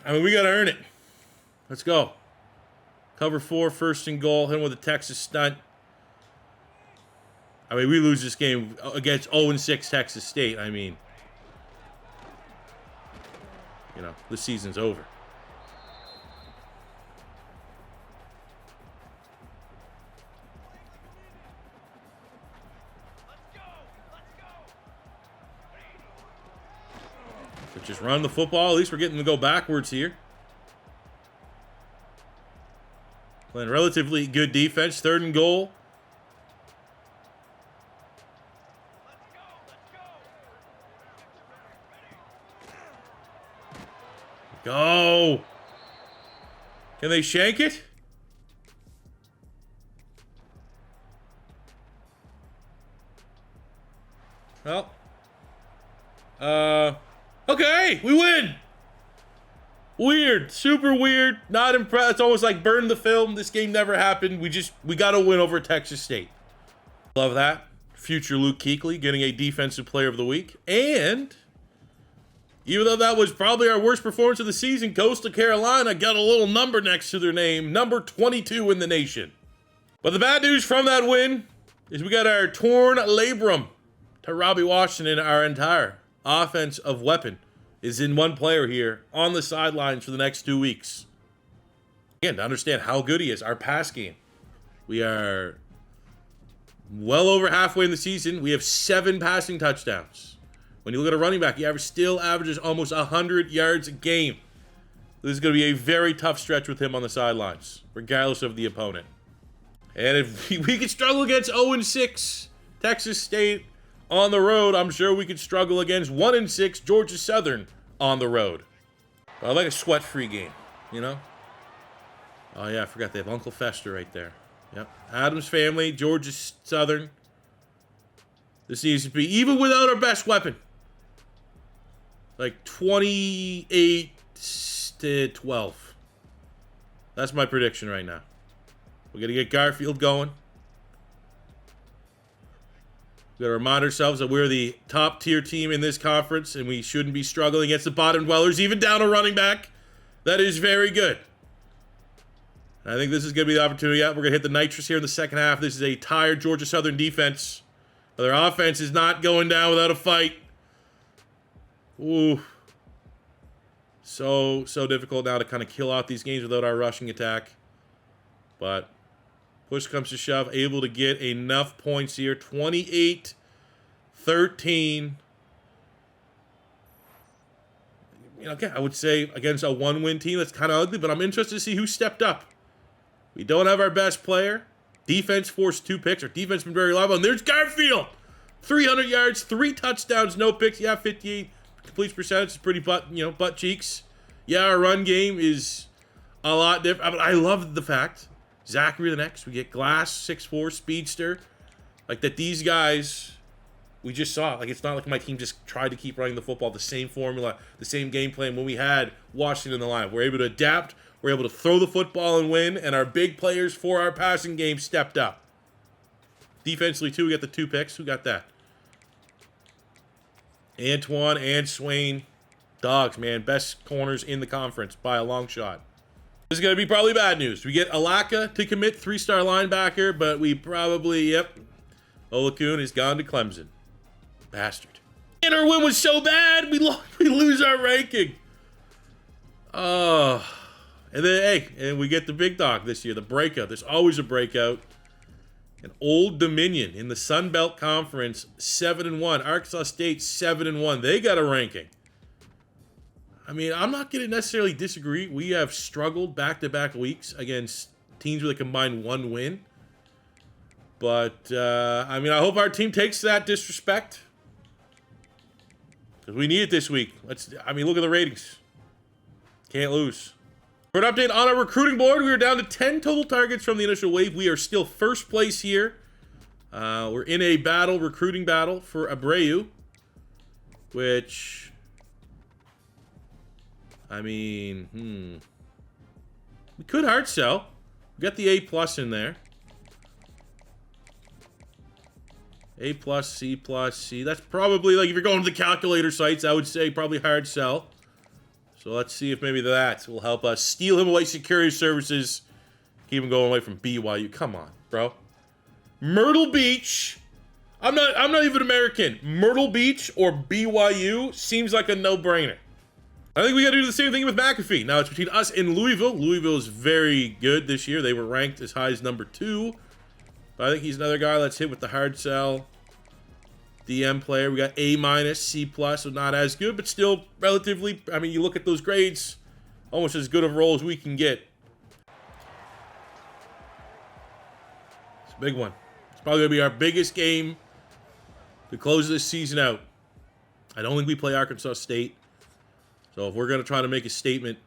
I mean, we got to earn it. Let's go. Cover 4, first and goal. Hit him with a Texas stunt. I mean, we lose this game against 0-6 Texas State. I mean, you know, the season's over. So just run the football. At least we're getting to go backwards here. Playing relatively good defense. 3rd and goal. Go. Can they shank it? Well. Okay, we win. Weird, super weird, not impressed. It's almost like burn the film. This game never happened. We got to win over Texas State. Love that. Future Luke Kuechly getting a defensive player of the week. And even though that was probably our worst performance of the season, Coastal Carolina got a little number next to their name. Number 22 in the nation. But the bad news from that win is we got our torn labrum to Robbie Washington. Our entire offensive weapon is in one player here on the sidelines for the next 2 weeks. Again, to understand how good he is, our pass game. We are well over halfway in the season. We have 7 passing touchdowns. When you look at a running back, he still averages almost 100 yards a game. This is going to be a very tough stretch with him on the sidelines, regardless of the opponent. And if we could struggle against 0-6 Texas State on the road, I'm sure we could struggle against 1-6 Georgia Southern on the road. But I like a sweat-free game, you know? Oh, yeah, I forgot they have Uncle Fester right there. Yep. Adams family, Georgia Southern. This needs to be, even without our best weapon, like 28-12. That's my prediction right now. We're going to get Garfield going. We've got to remind ourselves that we're the top-tier team in this conference, and we shouldn't be struggling against the bottom dwellers, even down a running back. That is very good. I think this is going to be the opportunity. Yeah, we're going to hit the nitrous here in the second half. This is a tired Georgia Southern defense. But their offense is not going down without a fight. Ooh. So difficult now to kind of kill out these games without our rushing attack. But push comes to shove, able to get enough points here. 28-13. You know, again, I would say against a one-win team, that's kind of ugly, but I'm interested to see who stepped up. We don't have our best player. Defense forced 2 picks. Our defense has been very reliable. And there's Garfield. 300 yards, 3 touchdowns, no picks. Yeah, 58 complete percentage is pretty butt cheeks. Yeah, our run game is a lot different. But I love the fact, Zachary the next, we get Glass, 6'4", speedster. Like that these guys, we just saw. Like it's not like my team just tried to keep running the football, the same formula, the same game plan when we had Washington in the line. We're able to adapt. We're able to throw the football and win, and our big players for our passing game stepped up. Defensively, too, we got the 2 picks. Who got that? Antoine and Swain. Dogs, man. Best corners in the conference by a long shot. This is going to be probably bad news. We get Alaka to commit, 3-star linebacker, but we probably, Olakun has gone to Clemson. Bastard. And our win was so bad, we lose our ranking. Oh. And then, and we get the big dog this year, the breakout. There's always a breakout. And Old Dominion in the Sun Belt Conference, 7-1. Arkansas State, 7-1. They got a ranking. I mean, I'm not going to necessarily disagree. We have struggled back-to-back weeks against teams with a combined 1 win. But, I mean, I hope our team takes that disrespect. Because we need it this week. Look at the ratings. Can't lose. For an update on our recruiting board, we are down to 10 total targets from the initial wave. We are still first place here. We're in a recruiting battle for Abreu, which, I mean, we could hard sell. We got the A+ in there. A+, C+, C. That's probably, like, if you're going to the calculator sites, I would say probably hard sell. So let's see if maybe that will help us steal him away security services. Keep him going away from BYU. Come on, bro. Myrtle Beach. I'm not even American. Myrtle Beach or BYU seems like a no-brainer. I think we got to do the same thing with McAfee. Now it's between us and Louisville. Louisville is very good this year. They were ranked as high as number 2. But I think he's another guy. Let's hit with the hard sell. DM player, we got A-, C+, so not as good, but still relatively, I mean, you look at those grades, almost as good of a role as we can get. It's a big one. It's probably going to be our biggest game to close this season out. I don't think we play Arkansas State, so if we're going to try to make a statement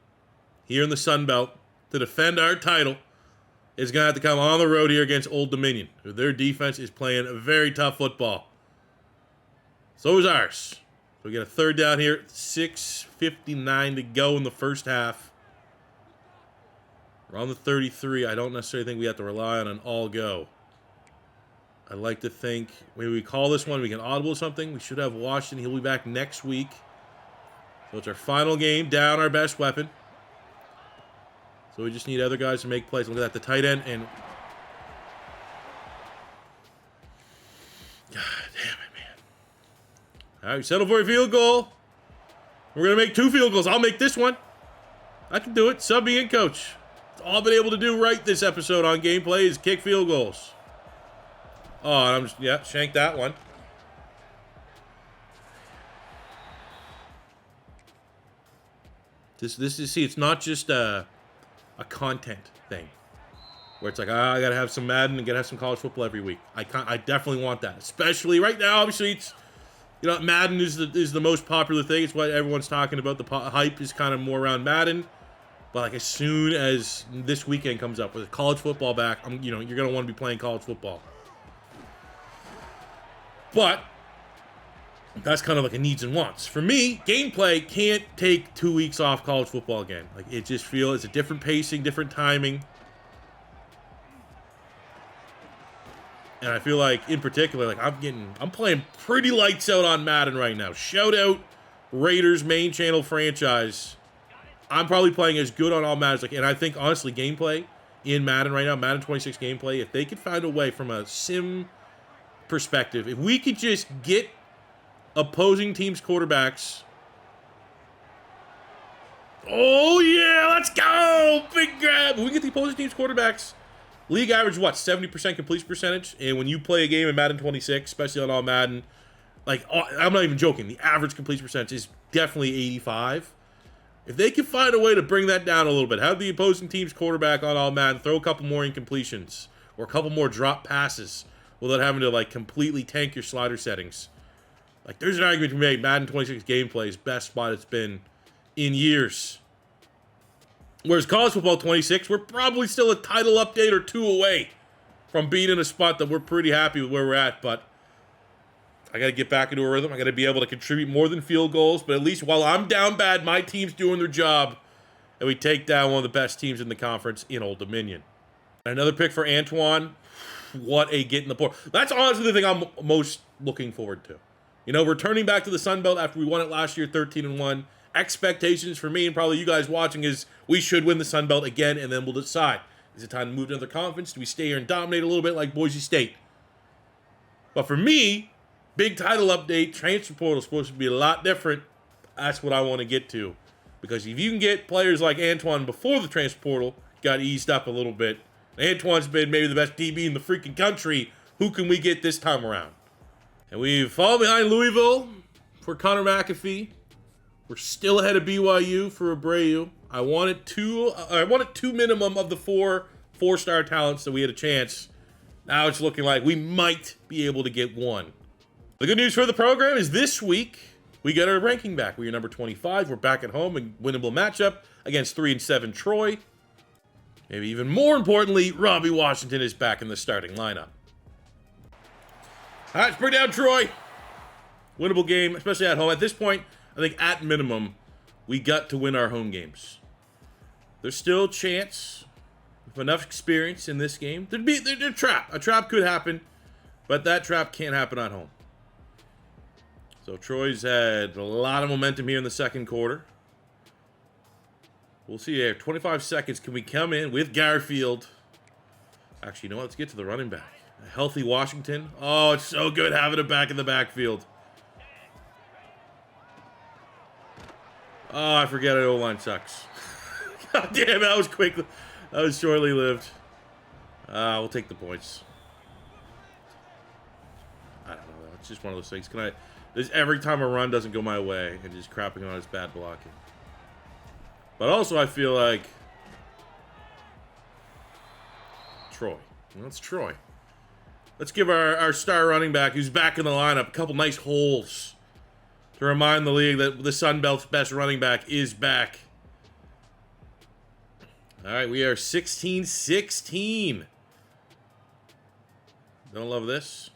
here in the Sun Belt to defend our title, it's going to have to come on the road here against Old Dominion. Their defense is playing a very tough football. So is ours. So we get a 3rd down here. 6:59 to go in the first half. We're on the 33. I don't necessarily think we have to rely on an all-go. I'd like to think maybe we call this one. We can audible something. We should have Washington. He'll be back next week. So it's our final game. Down our best weapon. So we just need other guys to make plays. Look at that. The tight end. And All right, settle for a field goal. We're going to make 2 field goals. I'll make this one. I can do it. Sub me in, coach. That's all I've been able to do right this episode on gameplay is kick field goals. Oh, and I'm just, yeah, shank that one. This is, see, it's not just a content thing where it's like, I gotta have some Madden and gotta have some college football every week. I definitely want that, especially right now. Obviously, it's, you know, Madden is the most popular thing. It's what everyone's talking about. The hype is kind of more around Madden. But like as soon as this weekend comes up with college football back, you know, you're gonna want to be playing college football. But that's kind of like a needs and wants. For me, gameplay can't take 2 weeks off college football again. Like it just feels it's a different pacing, different timing. And I feel like in particular, like I'm playing pretty lights out on Madden right now. Shout out Raiders main channel franchise. I'm probably playing as good on all Maddens. And I think honestly, gameplay in Madden right now, Madden 26 gameplay, if they could find a way from a sim perspective, if we could just get opposing teams' quarterbacks. Oh, yeah, let's go. Big grab. We get the opposing teams' quarterbacks. League average, what, 70% completion percentage? And when you play a game in Madden 26, especially on all Madden, like, I'm not even joking. The average completion percentage is definitely 85. If they can find a way to bring that down a little bit, have the opposing team's quarterback on all Madden, throw a couple more incompletions or a couple more drop passes without having to, like, completely tank your slider settings. Like, there's an argument to be made. Madden 26 gameplay is best spot it's been in years. Whereas College Football 26, we're probably still a title update or 2 away from being in a spot that we're pretty happy with where we're at. But I got to get back into a rhythm. I got to be able to contribute more than field goals. But at least while I'm down bad, my team's doing their job. And we take down one of the best teams in the conference in Old Dominion. Another pick for Antoine. What a get in the portal. That's honestly the thing I'm most looking forward to. You know, returning back to the Sun Belt after we won it last year, 13-1. Expectations for me and probably you guys watching is we should win the Sun Belt again, and then we'll decide. Is it time to move to another conference? Do we stay here and dominate a little bit like Boise State? But for me, big title update, transfer portal is supposed to be a lot different. That's what I want to get to. Because if you can get players like Antoine before the transfer portal got eased up a little bit, Antoine's been maybe the best DB in the freaking country. Who can we get this time around? And we've fallen behind Louisville for Connor McAfee. We're still ahead of BYU for Abreu. I wanted two minimum of the four-star talents that we had a chance. Now it's looking like we might be able to get one. The good news for the program is this week we get our ranking back. We are number 25. We're back at home in winnable matchup against 3-7 Troy. Maybe even more importantly, Robbie Washington is back in the starting lineup. All right, let's bring down Troy. Winnable game, especially at home. At this point, I think at minimum, we got to win our home games. There's still a chance, with enough experience in this game, there'd be a trap. A trap could happen, but that trap can't happen at home. So Troy's had a lot of momentum here in the second quarter. We'll see here. 25 seconds. Can we come in with Garfield? Actually, you know what? Let's get to the running back. A healthy Washington. Oh, it's so good having him back in the backfield. Oh, I forget our O-line sucks. God damn, that was quick. That was shortly lived. We'll take the points. I don't know. It's just one of those things. Every time a run doesn't go my way and just crapping on his bad blocking. But also, I feel like Troy. That's Troy. Let's give our star running back, who's back in the lineup, a couple nice holes to remind the league that the Sun Belt's best running back is back. All right, we are 16-16. Don't love this.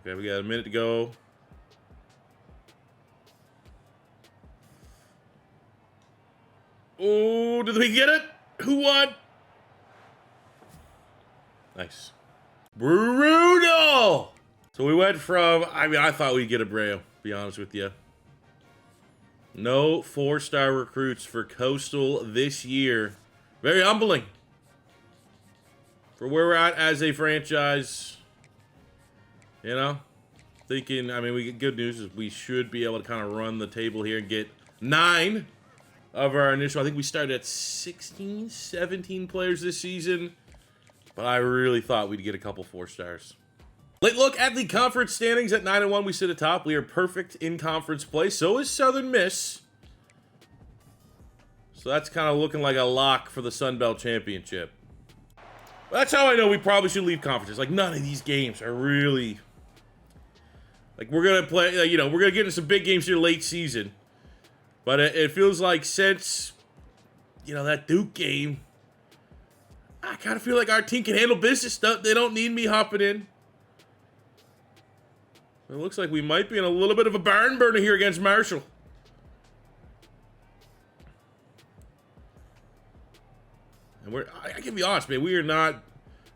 Okay, we got a minute to go. Oh, did we get it? Who won? Nice. Brutal! So we went from, I thought we'd get Abreu, to be honest with you. No 4-star recruits for Coastal this year. Very humbling. For where we're at as a franchise. You know, thinking, I mean, good news is we should be able to kind of run the table here and get 9 of our initial. I think we started at 16, 17 players this season, but I really thought we'd get a couple 4 stars. Late look at the conference standings. At 9-1, we sit atop. We are perfect in conference play. So is Southern Miss. So that's kind of looking like a lock for the Sun Belt Championship. That's how I know we probably should leave conferences. Like, none of these games are really... Like, we're going to play, you know, we're going to get into some big games here late season. But it feels like since, you know, that Duke game, I kind of feel like our team can handle business stuff. They don't need me hopping in. It looks like we might be in a little bit of a barn burner here against Marshall. And I can be honest, man, we are not,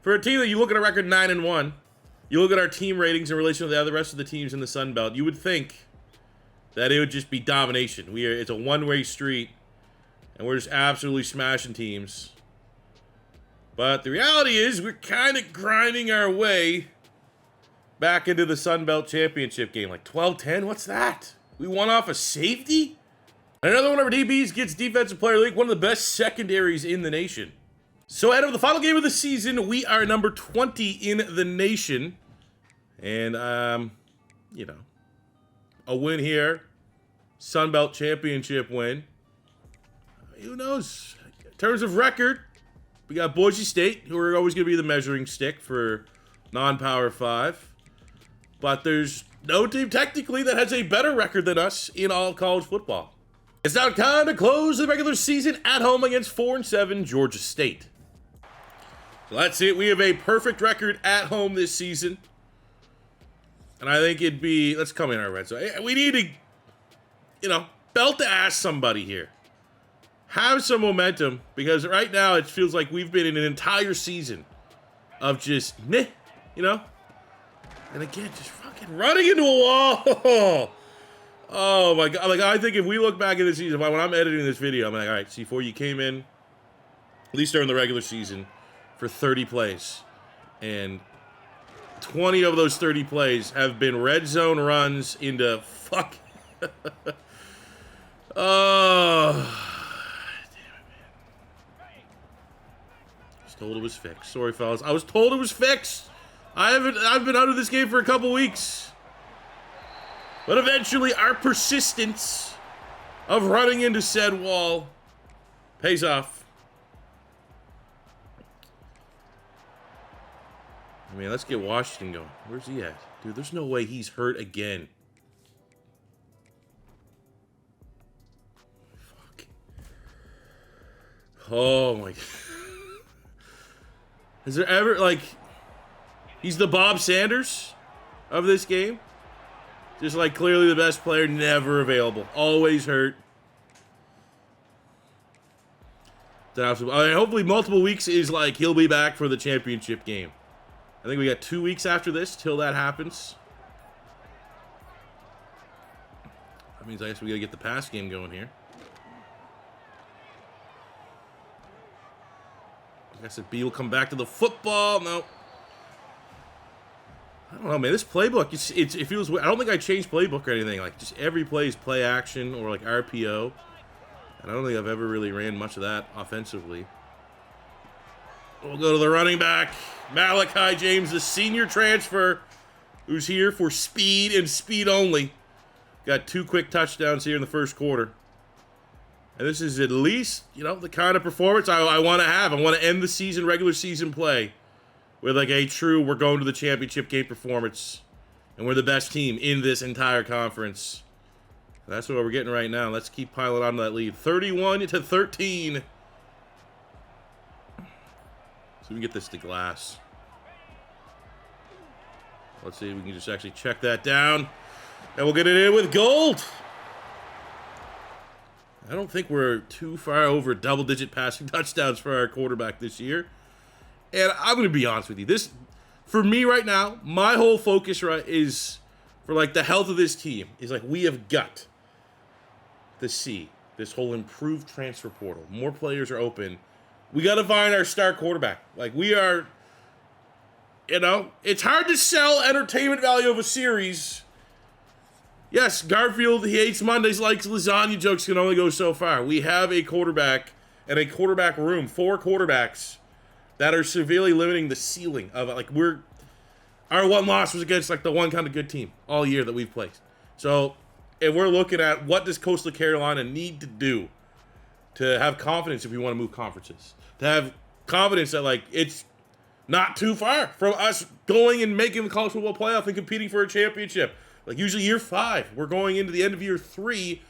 for a team that you look at a record 9-1, you look at our team ratings in relation to the rest of the teams in the Sun Belt, you would think that it would just be domination. It's a one-way street, and we're just absolutely smashing teams. But the reality is we're kind of grinding our way back into the Sun Belt Championship game. Like 12-10, what's that? We won off a safety? Another one of our DBs gets Defensive Player of the Week, one of the best secondaries in the nation. So ahead of the final game of the season, we are number 20 in the nation. And, you know, a win here. Sun Belt Championship win. Who knows? In terms of record, we got Boise State, who are always going to be the measuring stick for non-Power 5. But there's no team technically that has a better record than us in all of college football. It's now time to close the regular season at home against 4-7 Georgia State. So that's it. We have a perfect record at home this season. And I think it'd be, let's come in our red zone. We need to, you know, belt to ass somebody here. Have some momentum, because right now it feels like we've been in an entire season of just meh, you know? And again, just fucking running into a wall. Oh my God. Like, I think if we look back at the season, when I'm editing this video, I'm like, all right, C4, you came in, at least during the regular season, for 30 plays. And 20 of those 30 plays have been red zone runs into fuck. Oh, damn it, man. I was told it was fixed. Sorry, fellas. I was told it was fixed. I've been out of this game for a couple weeks. But eventually, our persistence of running into said wall pays off. I mean, let's get Washington going. Where's he at? Dude, there's no way he's hurt again. Fuck. Oh, my God. Is there ever, like... He's the Bob Sanders of this game. Just like clearly the best player, never available. Always hurt. I mean, hopefully multiple weeks is like he'll be back for the championship game. I think we got 2 weeks after this till that happens. That means I guess we gotta get the pass game going here. I guess if B will come back to the football. No. I don't know, man. This playbook, it feels weird. I don't think I changed playbook or anything. Like, just every play is play action or, like, RPO. And I don't think I've ever really ran much of that offensively. We'll go to the running back. Malachi James, the senior transfer, who's here for speed and speed only. Got 2 quick touchdowns here in the first quarter. And this is at least, you know, the kind of performance I want to have. I want to end the season, regular season play, with like a true, we're going to the championship game performance. And we're the best team in this entire conference. And that's what we're getting right now. Let's keep piling on that lead. 31-13. So we can get this to Glass. Let's see if we can just actually check that down. And we'll get it in with gold. I don't think we're too far over double-digit passing touchdowns for our quarterback this year. And I'm going to be honest with you. This, for me right now, my whole focus is for like the health of this team is like we have got to see this whole improved transfer portal. More players are open. We got to find our star quarterback. Like we are, you know, it's hard to sell entertainment value of a series Yes, Garfield, he hates Mondays, likes lasagna jokes can only go so far. We have a quarterback and a quarterback room, 4 quarterbacks that are severely limiting the ceiling of it. Like, our one loss was against like the one kind of good team all year that we've played. So if we're looking at what does Coastal Carolina need to do to have confidence if we want to move conferences, to have confidence that like it's not too far from us going and making the college football playoff and competing for a championship. Like usually year 5, we're going into the end of year 3,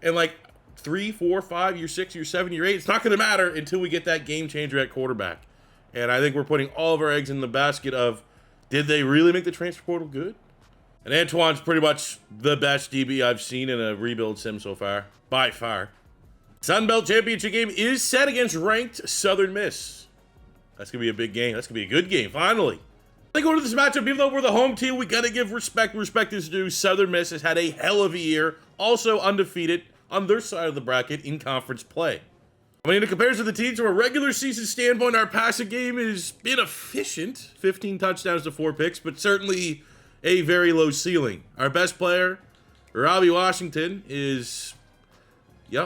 and like 3, 4, 5, year 6, year 7, year 8, it's not going to matter until we get that game changer at quarterback. And I think we're putting all of our eggs in the basket of, did they really make the transfer portal good? And Antoine's pretty much the best DB I've seen in a rebuild sim so far, by far. Sun Belt Championship game is set against ranked Southern Miss. That's going to be a big game. That's going to be a good game, finally. They go to this matchup, even though we're the home team, we got to give respect. Respect is due. Southern Miss has had a hell of a year, also undefeated on their side of the bracket in conference play. I mean, in comparison to the teams from a regular season standpoint, our passing game has been efficient. 15 touchdowns to 4 picks, but certainly a very low ceiling. Our best player, Robbie Washington, is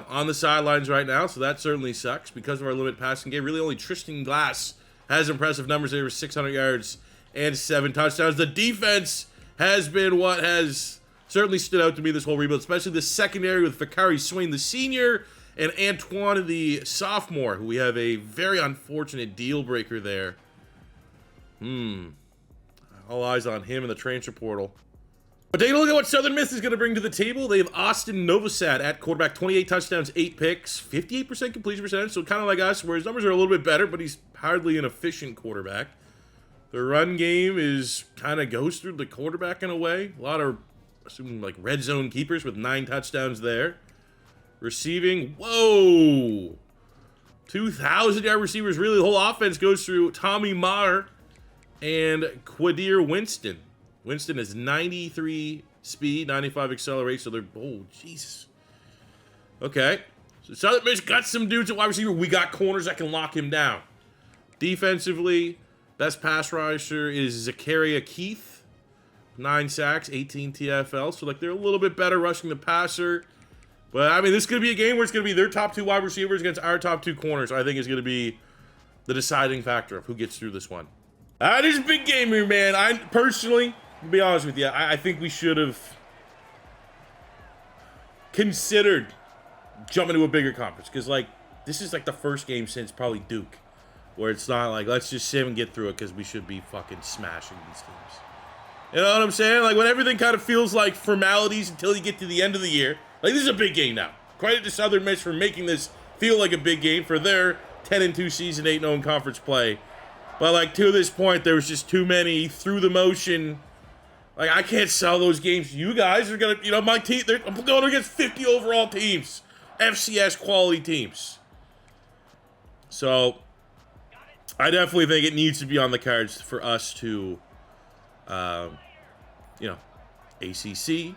on the sidelines right now, so that certainly sucks because of our limited passing game. Really only Tristan Glass has impressive numbers there with 600 yards and 7 touchdowns. The defense has been what has certainly stood out to me this whole rebuild, especially the secondary with Fakari Swain, the senior, and Antoine, the sophomore, who we have a very unfortunate deal breaker there. All eyes on him in the transfer portal. But take a look at what Southern Miss is going to bring to the table. They have Austin Novosad at quarterback, 28 touchdowns, 8 picks, 58% completion percentage, so kind of like us, where his numbers are a little bit better, but he's hardly an efficient quarterback. The run game is kind of goes through the quarterback in a way. A lot of, assuming like red zone keepers with 9 touchdowns there. Receiving, 2,000-yard receivers. Really, the whole offense goes through Tommy Maher and Quadir Winston. Winston is 93 speed, 95 acceleration, so they're, Jesus. Okay. So Southern Miss got some dudes at wide receiver. We got corners that can lock him down. Defensively, best pass rusher is Zakaria Keith. 9 sacks, 18 TFL. So, like, they're a little bit better rushing the passer. But, I mean, this is going to be a game where it's going to be their top 2 wide receivers against our top 2 corners. I think is going to be the deciding factor of who gets through this one. This is a big game here, man. I personally, to be honest with you, I think we should have considered jumping to a bigger conference. Because, like, this is, like, the first game since probably Duke, where it's not like, let's just sit and get through it because we should be fucking smashing these teams. You know what I'm saying? Like, when everything kind of feels like formalities until you get to the end of the year. Like, this is a big game now. Credit to Southern Miss for making this feel like a big game for their 10-2 season, 8-0 in conference play. But, like, to this point, there was just too many through the motion. Like, I can't sell those games. You guys are going to, my team, I'm going against 50 overall teams. FCS quality teams. So, I definitely think it needs to be on the cards for us to, ACC.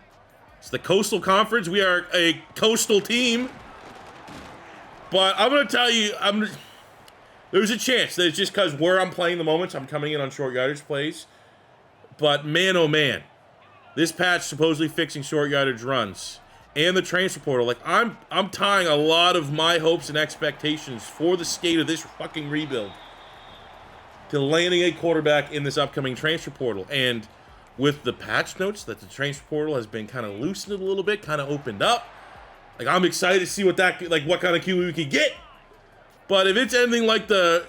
It's the Coastal Conference. We are a coastal team. But I'm going to tell you, there's a chance that it's just because where I'm playing the moments, I'm coming in on short yardage plays. But man, oh man, this patch supposedly fixing short yardage runs and the transfer portal. Like, I'm tying a lot of my hopes and expectations for the state of this fucking rebuild to landing a quarterback in this upcoming transfer portal. And with the patch notes that the transfer portal has been kind of loosened a little bit, kind of opened up, like, I'm excited to see what kind of QB we could get. But if it's anything like the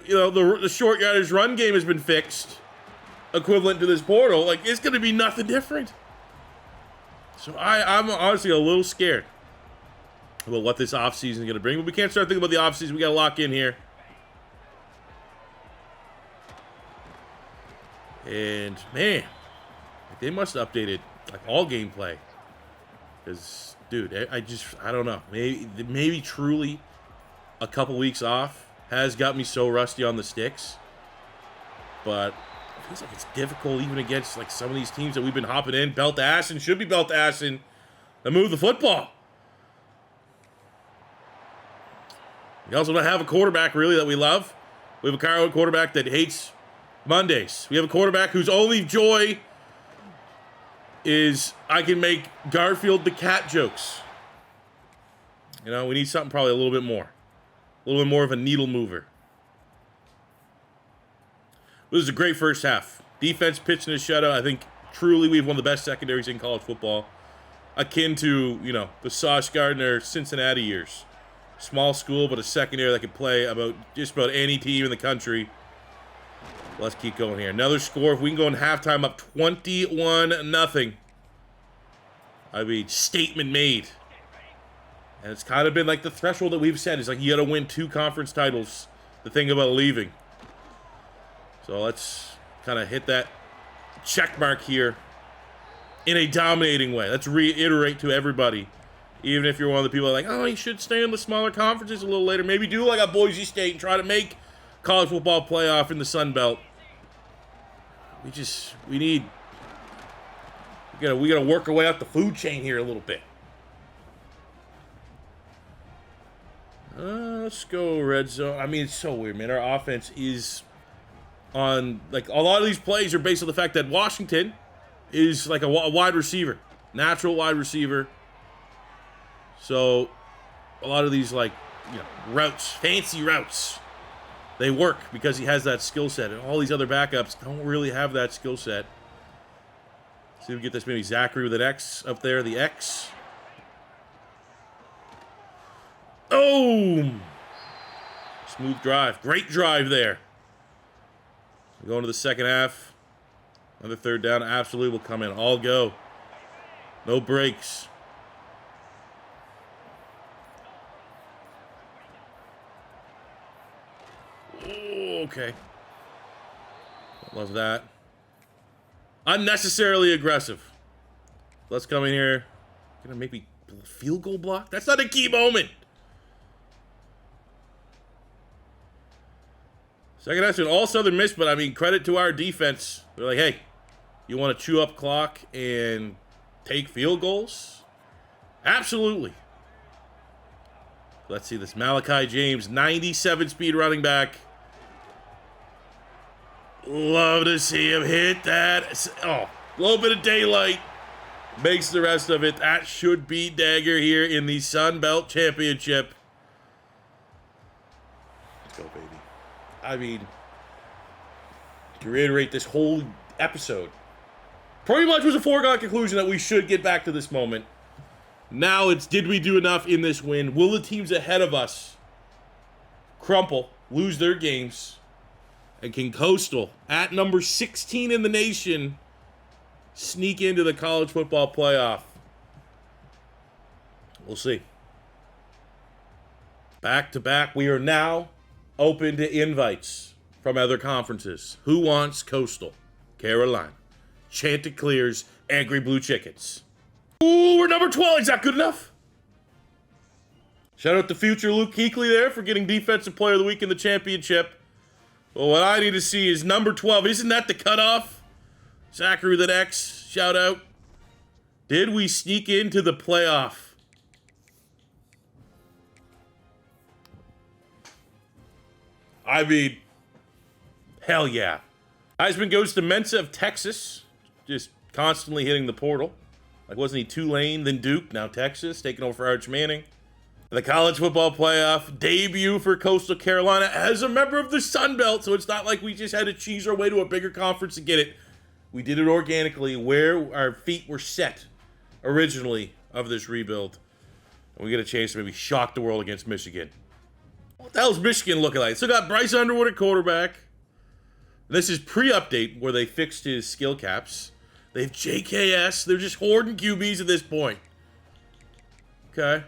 short yardage run game has been fixed, equivalent to this portal, like, it's going to be nothing different. So I'm honestly a little scared about what this offseason is going to bring. But we can't start thinking about the offseason. We got to lock in here. And, man, they must have updated, like, all gameplay. Because, dude, I don't know. Maybe truly a couple weeks off has got me so rusty on the sticks. But it feels like it's difficult even against, like, some of these teams that we've been hopping in. Belt ass and should be belt ass and move the football. We also don't have a quarterback, really, that we love. We have a quarterback that hates Mondays. We have a quarterback whose only joy is I can make Garfield the cat jokes. You know, we need something probably a little bit more. A little bit more of a needle mover. This is a great first half. Defense pitching a shutout. I think truly we have one of the best secondaries in college football. Akin to, you know, the Sauce Gardner Cincinnati years. Small school, but a secondary that could play just about any team in the country. Let's keep going here. Another score. If we can go in halftime up 21-0. I mean, statement made. And it's kind of been like the threshold that we've said. It's like you got to win 2 conference titles to think about leaving. So let's kind of hit that check mark here in a dominating way. Let's reiterate to everybody, even if you're one of the people that are like, oh, you should stay in the smaller conferences a little later. Maybe do like a Boise State and try to make college football playoff in the Sun Belt. We gotta work our way up the food chain here a little bit. Let's go red zone. I mean, it's so weird, man. Our offense is on, like, a lot of these plays are based on the fact that Washington is like a wide receiver, natural wide receiver. So a lot of these, like, you know, routes, fancy routes, they work because he has that skill set, and all these other backups don't really have that skill set. See if we get this, maybe Zachary with an X up there, the X. Oh! Smooth drive. Great drive there. Going to the second half. Another third down absolutely will come in. All go. No breaks. Ooh, okay. Love that. Unnecessarily aggressive. Let's come in here. Gonna make me field goal block? That's not a key moment. Second half, an all-Southern miss, but I mean, credit to our defense. They're like, hey, you want to chew up clock and take field goals? Absolutely. Let's see this. Malachi James, 97 speed running back. Love to see him hit that. Oh, a little bit of daylight makes the rest of it. That should be dagger here in the Sun Belt Championship. Let's go, baby. I mean, to reiterate this whole episode, pretty much was a foregone conclusion that we should get back to this moment. Now it's, did we do enough in this win? Will the teams ahead of us crumple, lose their games, and can Coastal, at number 16 in the nation, sneak into the college football playoff? We'll see. Back to back, we are now open to invites from other conferences. Who wants Coastal Carolina, Chanticleers, Angry Blue Chickens? Ooh, we're number 12. Is that good enough? Shout out to future Luke Kuechly there for getting Defensive Player of the Week in the championship. Well, what I need to see is number 12. Isn't that the cutoff? Zachary with an X. Shout out. Did we sneak into the playoff? I mean, hell yeah. Heisman goes to Mensa of Texas. Just constantly hitting the portal. Like, wasn't he Tulane, then Duke, now Texas, taking over for Arch Manning. The college football playoff debut for Coastal Carolina as a member of the Sun Belt, so it's not like we just had to cheese our way to a bigger conference to get it. We did it organically where our feet were set originally of this rebuild. And we get a chance to maybe shock the world against Michigan. What the hell's Michigan looking like? Still got Bryce Underwood at quarterback. This is pre-update where they fixed his skill caps. They have JKS. They're just hoarding QBs at this point. Okay.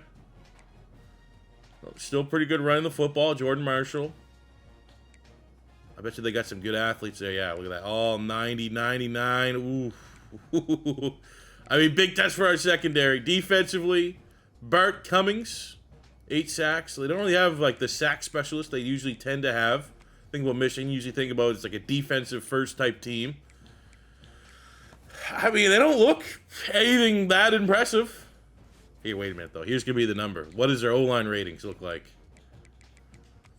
Still pretty good running the football. Jordan Marshall. I bet you they got some good athletes there. Yeah, look at that. All 90, 99. Ooh. I mean, big test for our secondary. Defensively, Bart Cummings, 8 sacks. They don't really have, like, the sack specialist they usually tend to have. Think about Michigan. Usually think about it's like a defensive first type team. I mean, they don't look anything that impressive. Here, wait a minute, though. Here's going to be the number. What does their O-line ratings look like?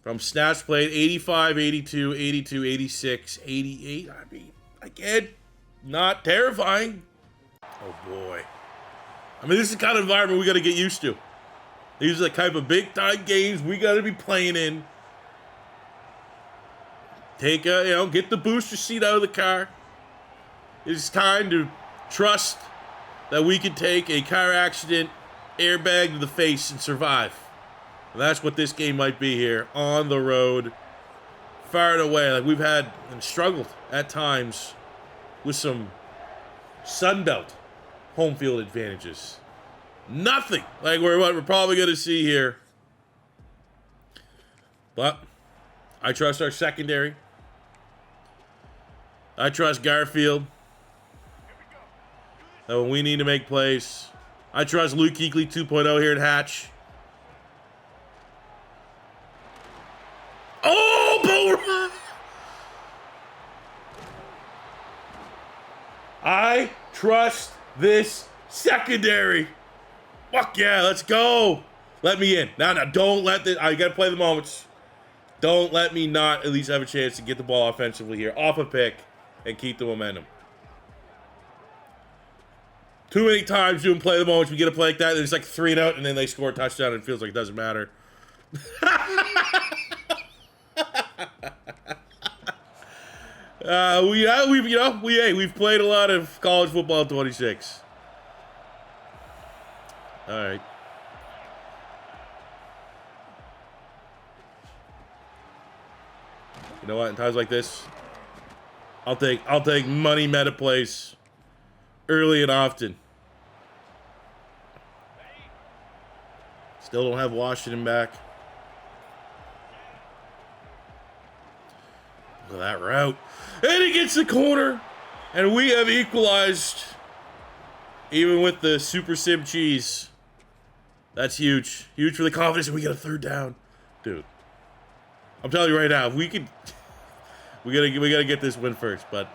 From snaps played, 85, 82, 82, 86, 88. I mean, again, not terrifying. Oh, boy. I mean, this is the kind of environment we got to get used to. These are the type of big-time games we got to be playing in. Take a, get the booster seat out of the car. It's time to trust that we can take a car accident, airbag to the face, and survive. And that's what this game might be here on the road. Far and away, like we've had and struggled at times with some Sunbelt home field advantages. Nothing like what we're probably going to see here. But I trust our secondary. I trust Garfield. That when we need to make plays. I trust Luke Kuechly 2.0 here at Hatch. Oh, Bo! I trust this secondary. Fuck yeah, let's go. Let me in. No, don't let this. I got to play the moments. Don't let me not at least have a chance to get the ball offensively here. Off a pick and keep the momentum. Too many times doing play the moments, we get a play like that, and it's like 3 and out, and then they score a touchdown, and it feels like it doesn't matter. We've played a lot of college football in 26. All right. You know what? In times like this, I'll take money meta plays early and often. Still don't have Washington back. Look at that route. And he gets the corner. And we have equalized. Even with the super sim cheese. That's huge. Huge for the confidence. And we get a 3rd down. Dude. I'm telling you right now, if we could, we gotta get this win first, but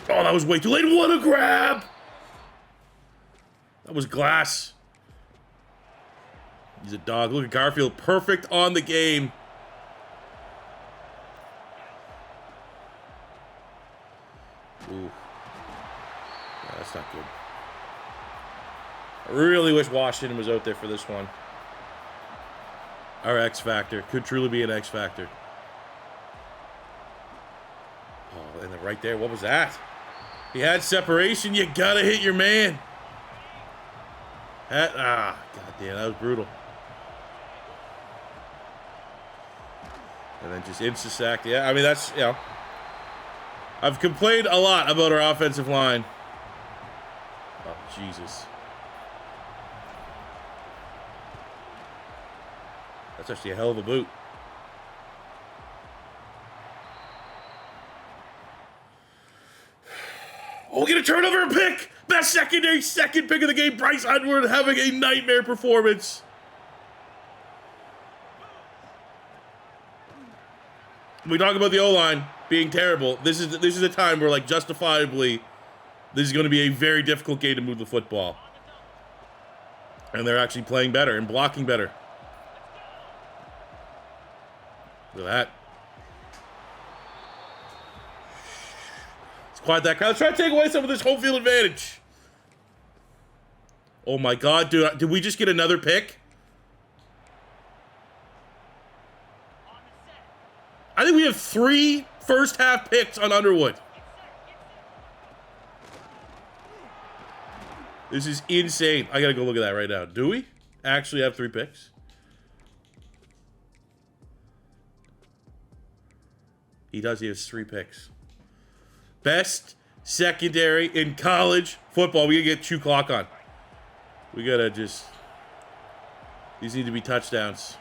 oh, that was way too late. What a grab! That was glass. He's a dog. Look at Garfield, perfect on the game. Ooh, yeah, that's not good. I really wish Washington was out there for this one. Our X Factor. Could truly be an X Factor. Oh, and then right there, what was that? He had separation. You gotta hit your man. God damn, that was brutal. And then just insta-sacked. Yeah, I mean, that's, I've complained a lot about our offensive line. Oh, Jesus. That's actually a hell of a boot. Oh, we get a turnover and pick. Best secondary, second pick of the game. Bryce Edward having a nightmare performance. We talk about the O-line being terrible. This is a time where, like, justifiably, this is going to be a very difficult game to move the football. And they're actually playing better and blocking better. Look at that. Let's quiet that crowd. Let's try to take away some of this home field advantage. Oh my God, dude. Did we just get another pick? I think we have 3 first-half picks on Underwood. This is insane. I gotta go look at that right now. Do we actually have 3 picks? He does. He has 3 picks. Best secondary in college football. We gotta get chew clock on. We gotta just... These need to be touchdowns.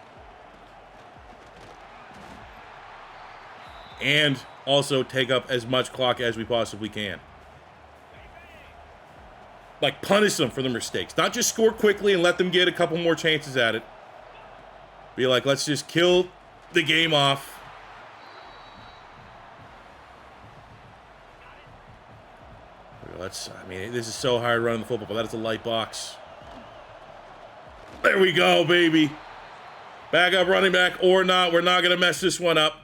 And also take up as much clock as we possibly can. Like, punish them for their mistakes. Not just score quickly and let them get a couple more chances at it. Be like, let's just kill the game off. I mean, this is so hard running the football, but that is a light box. There we go, baby. Back up running back or not, we're not going to mess this one up.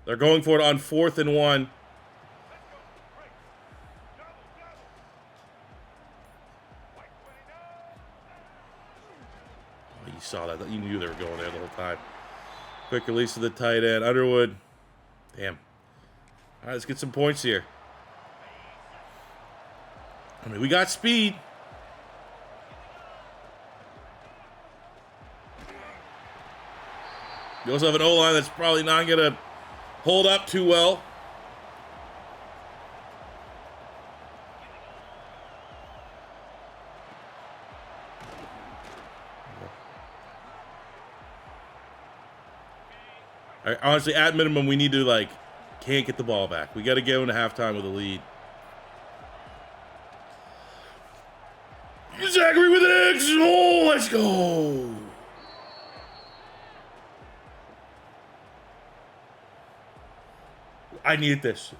They're going for it on 4th and 1. Oh, you saw that. You knew they were going there the whole time. Quick release to the tight end. Underwood. Damn. All right, let's get some points here. I mean, we got speed. We also have an O-line that's probably not going to hold up too well. All right, honestly, at minimum, we need to, like, can't get the ball back. We got to go into halftime with a lead. Zachary with an X. Oh, let's go. I need this.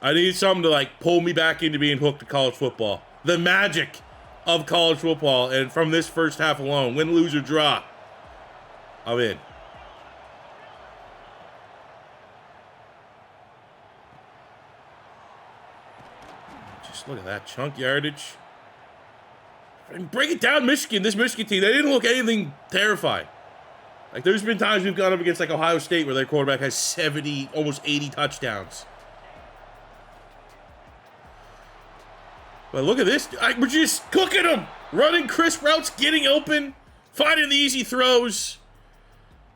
I need something to, like, pull me back into being hooked to college football. The magic of college football. And from this first half alone, win, lose, or draw, I'm in. Just look at that chunk yardage. I mean, break it down, Michigan. This Michigan team, they didn't look anything terrifying. Like, there's been times we've gone up against, like, Ohio State where their quarterback has 70, almost 80 touchdowns. But look at this. We're just cooking them. Running crisp routes, getting open, finding the easy throws,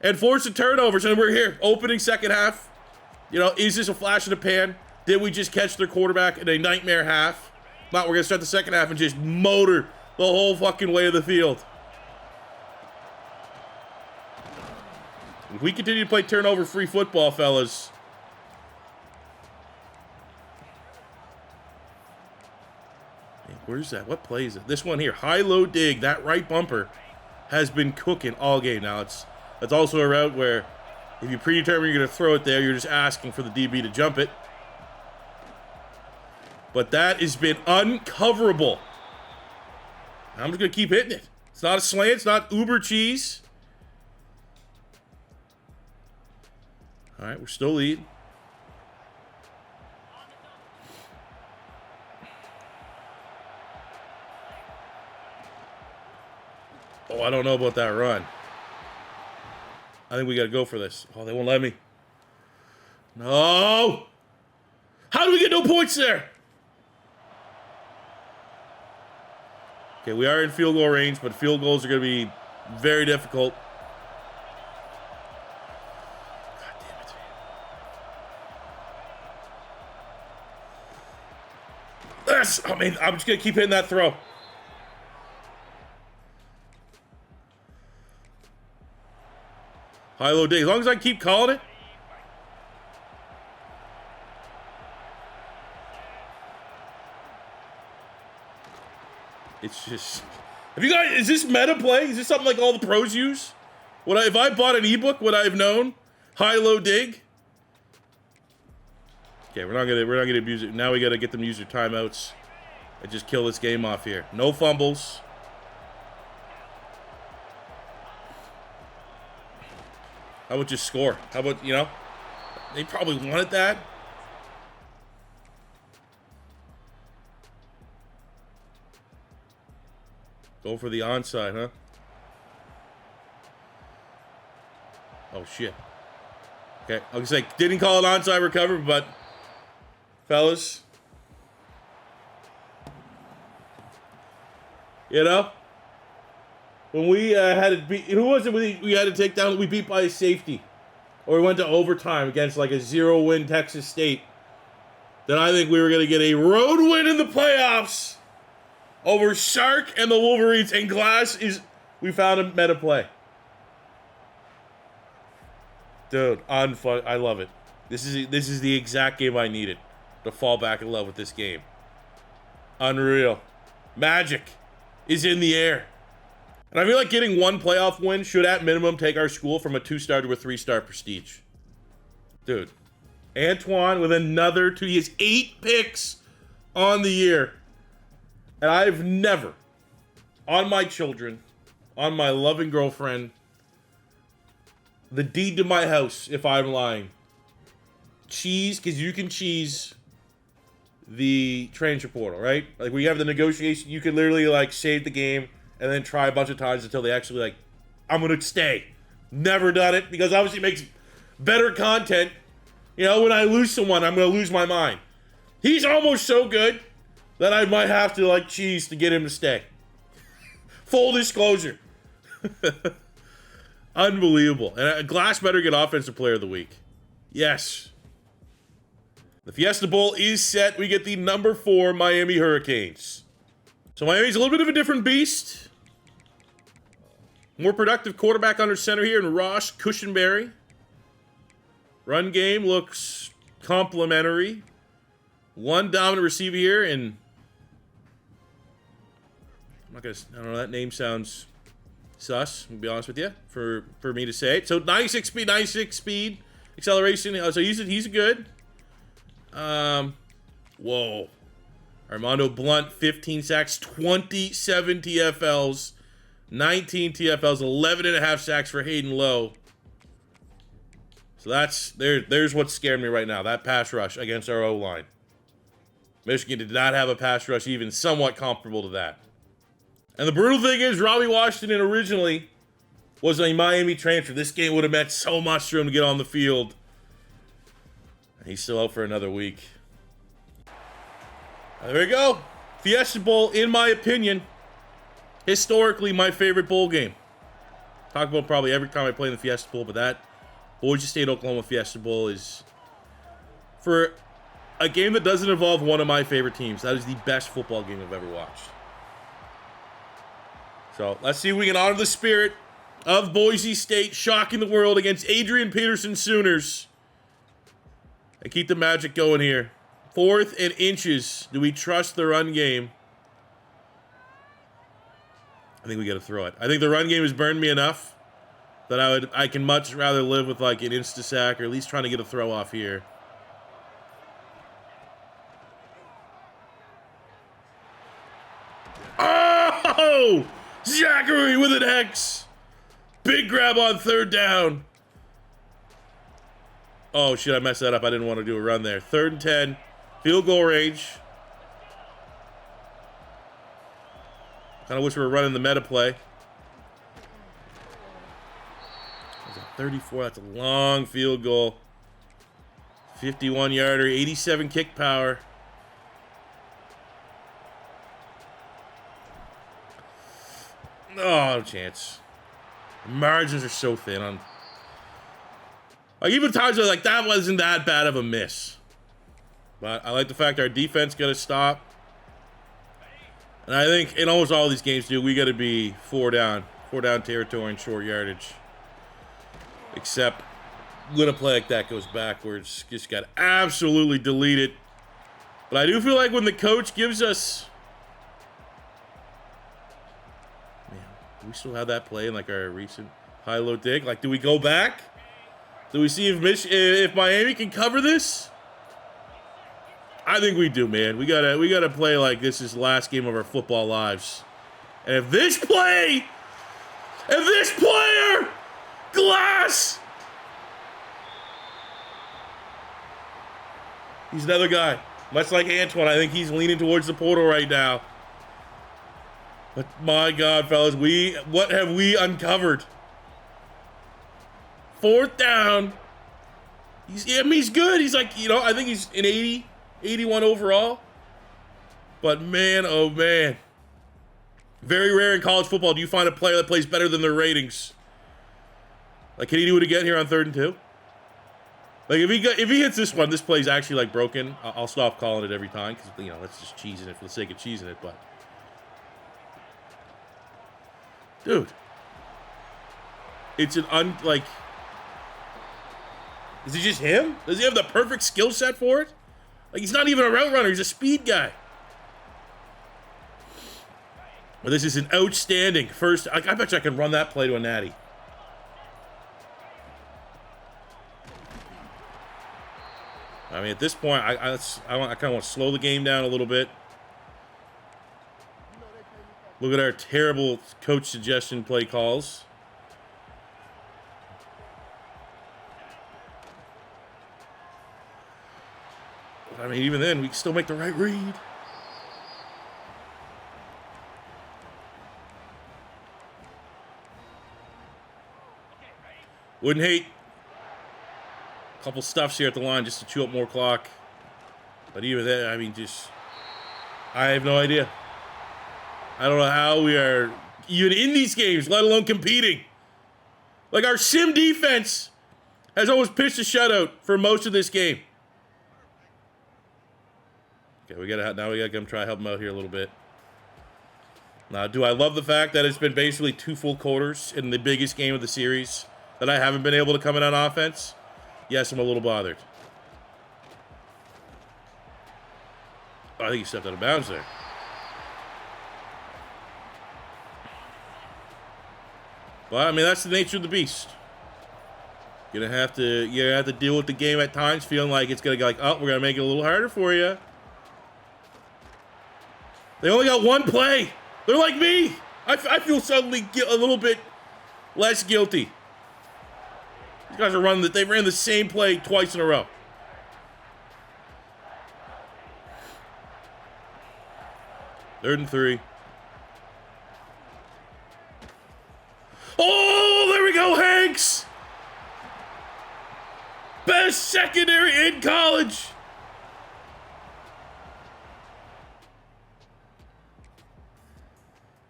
and forcing turnovers. And we're here, opening second half. You know, is this a flash in the pan? Did we just catch their quarterback in a nightmare half? Not, we're going to start the second half and just motor the whole fucking way of the field. If we continue to play turnover-free football, fellas. Man, where's that? What play is it? This one here. High-low dig. That right bumper has been cooking all game. Now, it's also a route where if you predetermine you're going to throw it there, you're just asking for the DB to jump it. But that has been uncoverable. I'm just going to keep hitting it. It's not a slant. It's not uber cheese. All right, we're still leading. Oh, I don't know about that run. I think we got to go for this. Oh, they won't let me. No! How do we get no points there? Okay, we are in field goal range, but field goals are going to be very difficult. God damn it. Yes! I mean, I'm just going to keep hitting that throw. High-low dig. As long as I keep calling it. It's just... Have you guys... Is this meta play? Is this something like all the pros use? If I bought an ebook, would I have known? High-low dig? Okay, we're not gonna abuse it. Now we gotta get them to use their timeouts and just kill this game off here. No fumbles. How about just score? How about, you know? They probably wanted that. Go for the onside, huh? Oh, shit. Okay, I was like, didn't call it onside recovery, but fellas, you know, when we had to beat, who was it we had to take down? We beat by a safety, or we went to overtime against like a 0-win Texas State. Then I think we were gonna get a road win in the playoffs over Shark and the Wolverines. And Glass we found a meta play. Dude, I love it. This is the exact game I needed to fall back in love with this game. Unreal. Magic is in the air. And I feel like getting one playoff win should at minimum take our school from a 2-star to a 3-star prestige. Dude. Antoine with another 2. He has 8 picks on the year. And I've never, on my children, on my loving girlfriend, the deed to my house if I'm lying. Cheese, because you can cheese the transfer portal, right? Like, we have the negotiation, you can literally, like, save the game and then try a bunch of times until they actually, like, I'm going to stay. Never done it, because obviously it makes better content. You know, when I lose someone, I'm going to lose my mind. He's almost so good that I might have to, like, cheese to get him to stay. Full disclosure. Unbelievable. And Glass better get Offensive Player of the Week. Yes. The Fiesta Bowl is set. We get the number 4 Miami Hurricanes. So Miami's a little bit of a different beast. More productive quarterback under center here in Ross Cushenberry. Run game looks complimentary. One dominant receiver here, and I don't know, that name sounds sus, to be honest with you, for me to say it. So 96 speed, acceleration. So he's good. Whoa. Armando Blunt, 15 sacks, 27 TFLs, 19 TFLs, 11.5 sacks for Hayden Lowe. So there's what's scaring me right now, that pass rush against our O-line. Michigan did not have a pass rush even somewhat comparable to that. And the brutal thing is, Robbie Washington originally was a Miami transfer. This game would have meant so much to him to get on the field. And he's still out for another week. There we go. Fiesta Bowl, in my opinion, historically my favorite bowl game. Talk about probably every time I play in the Fiesta Bowl, but that Boise State-Oklahoma Fiesta Bowl is, for a game that doesn't involve one of my favorite teams, that is the best football game I've ever watched. So let's see if we can honor the spirit of Boise State shocking the world against Adrian Peterson Sooners and keep the magic going here. 4th and inches. Do we trust the run game? I think we got to throw it. I think the run game has burned me enough that I can much rather live with like an insta sack or at least trying to get a throw off here. Oh! Zachary with an X. Big grab on 3rd down. Oh, shit, I messed that up. I didn't want to do a run there. 3rd and 10. Field goal range. Kind of wish we were running the meta play. That's a 34. That's a long field goal. 51-yarder, 87 kick power. Oh, no chance. The margins are so thin on. Like, even times where like that wasn't that bad of a miss. But I like the fact our defense got to stop. And I think in almost all these games, dude, we got to be 4 down territory and short yardage. Except when a play like that goes backwards, just got absolutely deleted. But I do feel like when the coach gives us. Do we still have that play in like our recent high-low dig? Like, do we go back? Do we see if Miami can cover this? I think we do, man. We gotta play like this is the last game of our football lives. And if this player, Glass, he's another guy. Much like Antoine, I think he's leaning towards the portal right now. But my God, fellas, what have we uncovered? 4th down. He's good. He's like, I think he's an 80, 81 overall. But man, oh man. Very rare in college football do you find a player that plays better than their ratings. Like, can he do it again here on 3rd and 2? Like, if he hits this one, this play's actually like broken. I'll stop calling it every time because that's just cheesing it for the sake of cheesing it. But dude, it's is it just him? Does he have the perfect skill set for it? Like, he's not even a route runner, he's a speed guy. But this is an outstanding first. I bet you I can run that play to a natty. I mean, at this point, I kind of want to slow the game down a little bit. Look at our terrible coach suggestion play calls. I mean, even then, we can still make the right read. Wouldn't hate a couple stuffs here at the line just to chew up more clock. But even then, I mean, I have no idea. I don't know how we are even in these games, let alone competing. Like, our sim defense has almost pitched a shutout for most of this game. Okay, now we gotta come try to help him out here a little bit. Now, do I love the fact that it's been basically 2 full quarters in the biggest game of the series that I haven't been able to come in on offense? Yes, I'm a little bothered. Oh, I think he stepped out of bounds there. But I mean, that's the nature of the beast. You're gonna have to deal with the game at times, feeling like it's gonna go like, oh, we're gonna make it a little harder for you. They only got 1 play. They're like me. I feel suddenly a little bit less guilty. These guys are they ran the same play twice in a row. Third and 3. Oh, there we go, Hanks! Best secondary in college!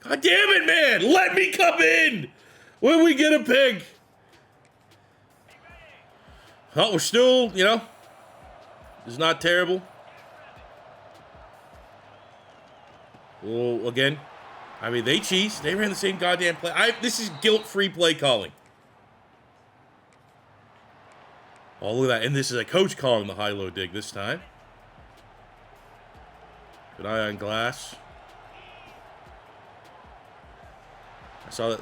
God damn it, man! Let me come in when we get a pick. Oh, we're still, it's not terrible. Well, again, I mean, they cheesed. They ran the same goddamn play. This is guilt-free play calling. Oh, look at that. And this is a coach calling the high-low dig this time. Good eye on glass. I saw that.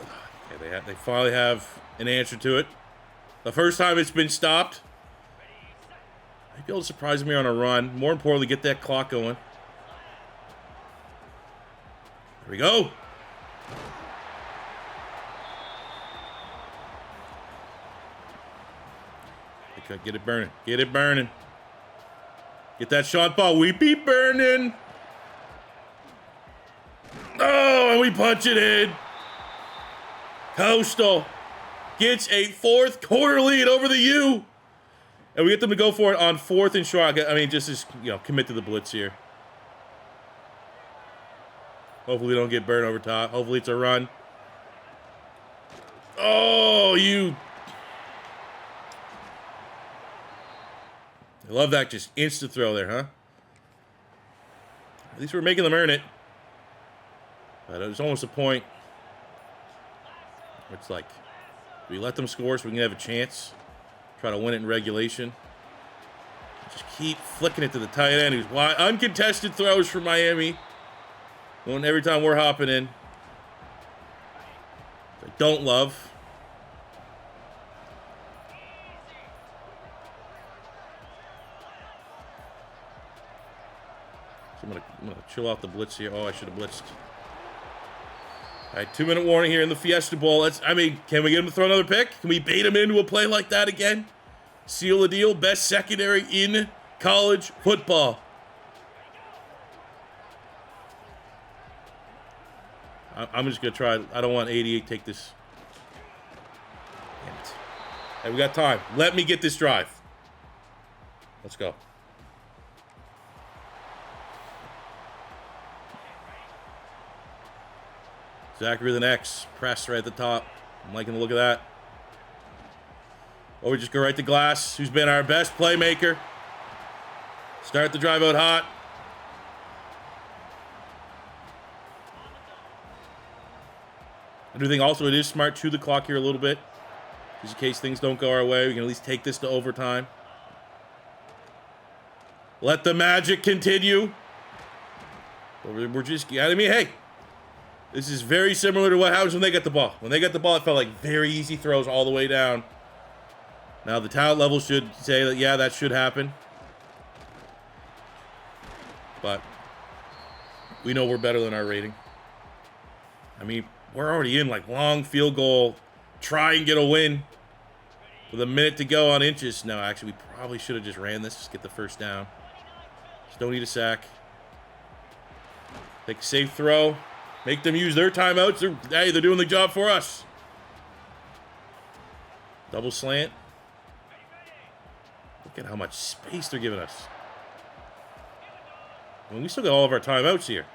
Okay, they finally have an answer to it. The first time it's been stopped. Might be able to surprise me on a run. More importantly, get that clock going. There we go. Get it burning. Get it burning. Get that shot ball. We be burning. Oh, and we punch it in. Coastal gets a 4th quarter lead over the U. And we get them to go for it on 4th and short. I mean, just commit to the blitz here. Hopefully we don't get burned over top. Hopefully it's a run. Oh, you. I love that just instant throw there, huh? At least we're making them earn it. But it was almost a point. It's like, we let them score so we can have a chance. Try to win it in regulation. Just keep flicking it to the tight end who's wide. Uncontested throws for Miami. Going every time we're hopping in. I don't love. So I'm gonna chill out the blitz here. Oh, I should have blitzed. All right, 2-minute warning here in the Fiesta Bowl. Can we get him to throw another pick? Can we bait him into a play like that again? Seal the deal. Best secondary in college football. I'm just going to try. I don't want 88 to take this. Damn it. Hey, we got time. Let me get this drive. Let's go. Zachary with an X. Press right at the top. I'm liking the look of that. Or we just go right to Glass, who's been our best playmaker. Start the drive out hot. I do think also it is smart to chew the clock here a little bit. Just in case things don't go our way, we can at least take this to overtime. Let the magic continue. We're just, hey. This is very similar to what happens when they get the ball. When they get the ball, it felt like very easy throws all the way down. Now the talent level should say that, yeah, that should happen. But we know we're better than our rating. I mean, we're already in like long field goal, try and get a win with a minute to go on inches. No, actually, we probably should have just ran this, just get the first down. Just don't need a sack. Take a safe throw. Make them use their timeouts. They're doing the job for us. Double slant. Look at how much space they're giving us. I mean, we still got all of our timeouts here.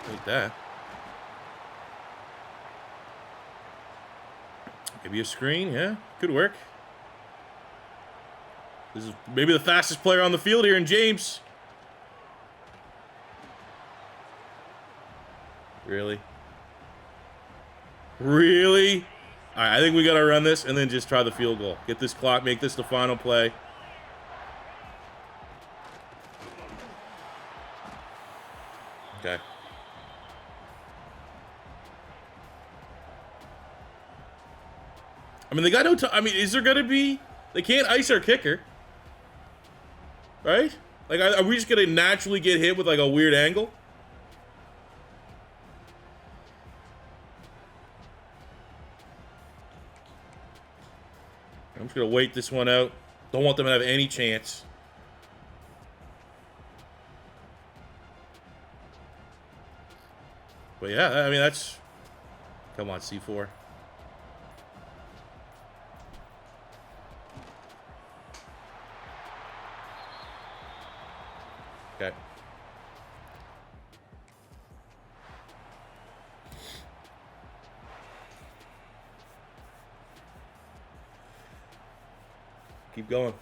Take that. Maybe a screen, yeah, could work. This is maybe the fastest player on the field here in James. Really? Really? All right, I think we got to run this and then just try the field goal. Get this clock, make this the final play. Okay. I mean, they got no time. I mean, is there going to be... They can't ice our kicker. Right? Like, are we just going to naturally get hit with, like, a weird angle? I'm just going to wait this one out. Don't want them to have any chance. But, yeah, I mean, that's... Come on, C4. Okay. Keep going.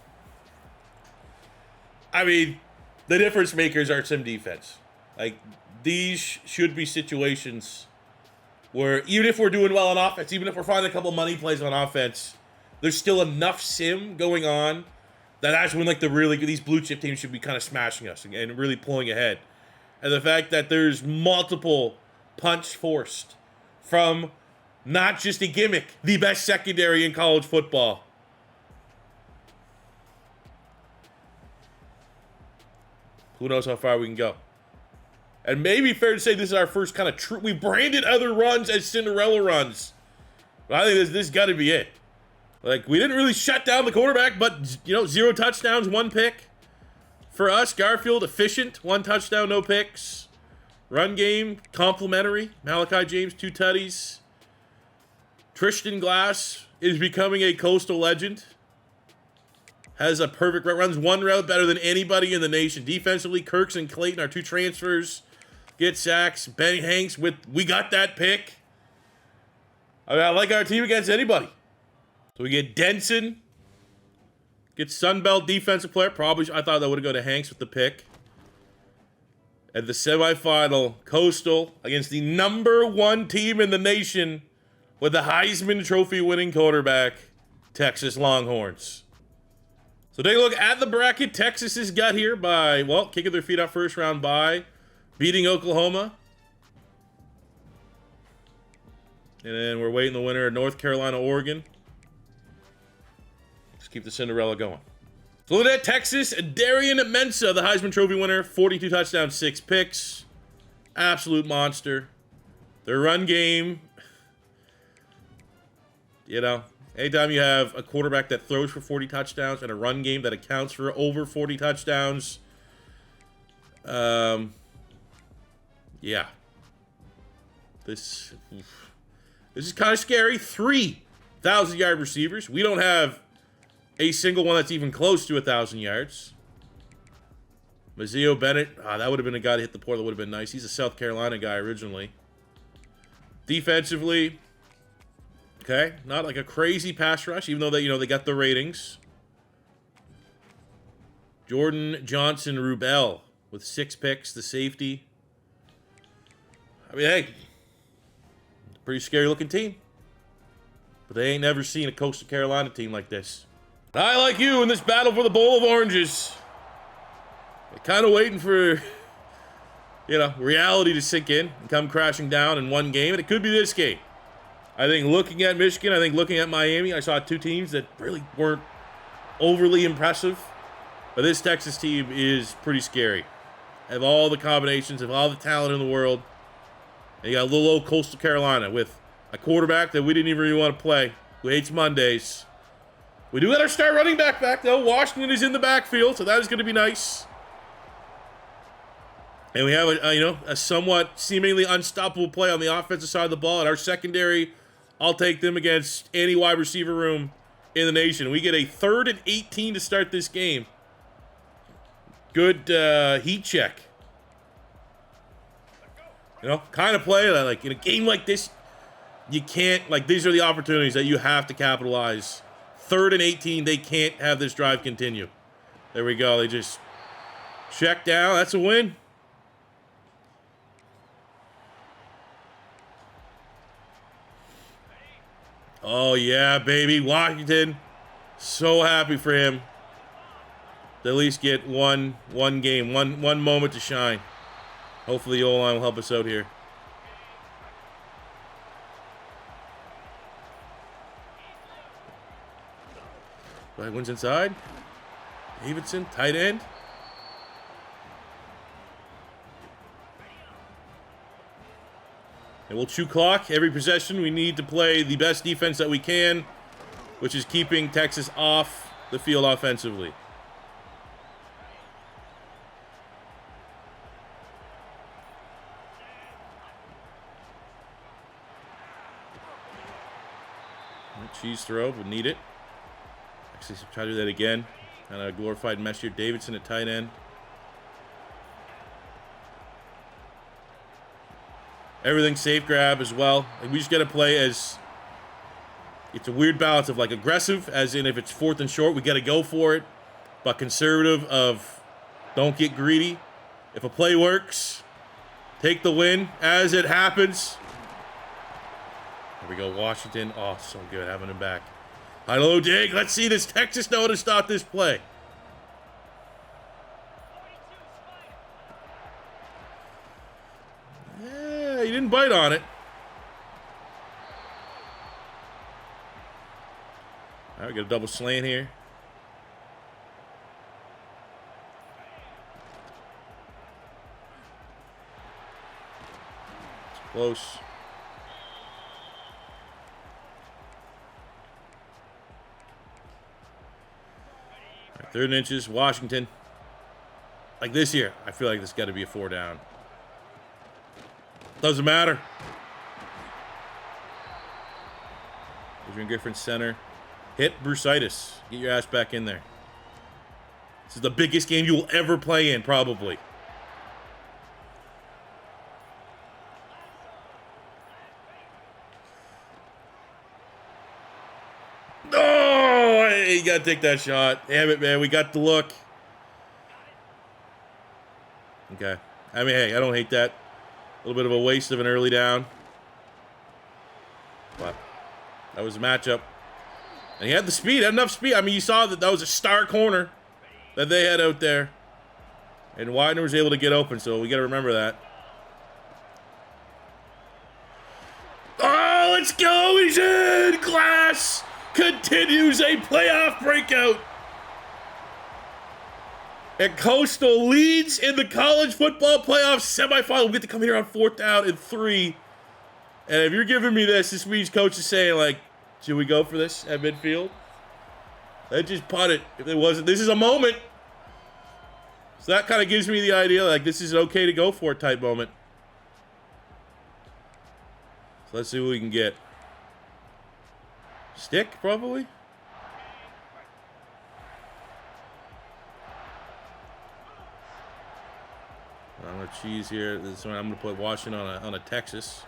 I mean, the difference makers are some defense. Like, these should be situations where even if we're doing well on offense, even if we're finding a couple money plays on offense, there's still enough sim going on that's when, like, these blue chip teams should be kind of smashing us and really pulling ahead. And the fact that there's multiple punch forced from not just a gimmick, the best secondary in college football. Who knows how far we can go. And maybe fair to say this is our first kind of true... We branded other runs as Cinderella runs. But I think this got to be it. Like, we didn't really shut down the quarterback, but, 0 touchdowns, 1 pick. For us, Garfield, efficient, 1 touchdown, no picks. Run game, complimentary. Malachi James, 2 tutties. Tristan Glass is becoming a coastal legend. Has a perfect route, runs 1 route better than anybody in the nation. Defensively, Kirks and Clayton, our 2 transfers, get sacks. Benny Hanks we got that pick. I mean, I like our team against anybody. So we get Denson, get Sunbelt defensive player. Probably, I thought that would go to Hanks with the pick. At the semifinal, Coastal against the #1 team in the nation with the Heisman Trophy winning quarterback, Texas Longhorns. So take a look at the bracket. Texas is got here by, kicking their feet out first round bye, beating Oklahoma. And then we're waiting the winner of North Carolina, Oregon. Keep the Cinderella going. So look at Texas. Darian Mensa, the Heisman Trophy winner, 42 touchdowns, 6 picks. Absolute monster. Their run game, anytime you have a quarterback that throws for 40 touchdowns and a run game that accounts for over 40 touchdowns, yeah. This is kind of scary. 3,000-yard receivers. We don't have a single one that's even close to 1,000 yards. Mazeo Bennett. That would have been a guy to hit the portal. That would have been nice. He's a South Carolina guy originally. Defensively, okay, not like a crazy pass rush, even though they got the ratings. Jordan Johnson Rubel with 6 picks, the safety. I mean, hey, pretty scary looking team. But they ain't never seen a Coastal Carolina team like this. I, like you, in this battle for the bowl of oranges, I'm kind of waiting for, reality to sink in and come crashing down in one game. And it could be this game. I think looking at Michigan, I think looking at Miami, I saw 2 teams that really weren't overly impressive. But this Texas team is pretty scary. Have all the combinations, have all the talent in the world. And you got a little old Coastal Carolina with a quarterback that we didn't even really want to play, who hates Mondays. We do have our star running back though. Washington is in the backfield, so that is going to be nice. And we have a somewhat seemingly unstoppable play on the offensive side of the ball. And our secondary, I'll take them against any wide receiver room in the nation. We get a 3rd and 18 to start this game. Good heat check. Kind of play that, like, in a game like this, you can't, like, these are the opportunities that you have to capitalize. 3rd and 18, they can't have this drive continue. There we go. They just check down. That's a win. Oh, yeah, baby. Washington. So happy for him. To at least get one game, one moment to shine. Hopefully the O-line will help us out here. Wins inside. Davidson, tight end. And we'll chew clock every possession. We need to play the best defense that we can, which is keeping Texas off the field offensively. Cheese throw, would need it. Actually, try to do that again. Kind of a glorified mess here. Davidson at tight end. Everything safe grab as well. Like, we just got to play as... It's a weird balance of, like, aggressive, as in if it's 4th and short, we got to go for it. But conservative of don't get greedy. If a play works, take the win as it happens. Here we go, Washington. Oh, so good having him back. High-low dig. Let's see this Texas know to stop this play. Yeah, he didn't bite on it. All right, we got a double slant here. It's close. 3rd and inches, Washington. Like this year, I feel like this got to be a 4 down. Doesn't matter. Adrian Griffin center. Hit Brucitis. Get your ass back in there. This is the biggest game you will ever play in, probably. You gotta take that shot. Damn it, man. We got the look. Okay. I mean, hey, I don't hate that. A little bit of a waste of an early down. But that was a matchup. And he had the speed, had enough speed. I mean, you saw that was a star corner that they had out there. And Widener was able to get open, so we gotta remember that. Oh, let's go! He's in! Glass continues a playoff breakout. And Coastal leads in the college football playoff semifinal. We get to come here on 4th down and 3. And if you're giving me this means coach is saying, like, should we go for this at midfield? They just punt it. If it wasn't, this is a moment. So that kind of gives me the idea, like, this is okay to go for it type moment. So let's see what we can get. Stick, probably? I'm going to cheese here. This one I'm going to put Washington on a Texas.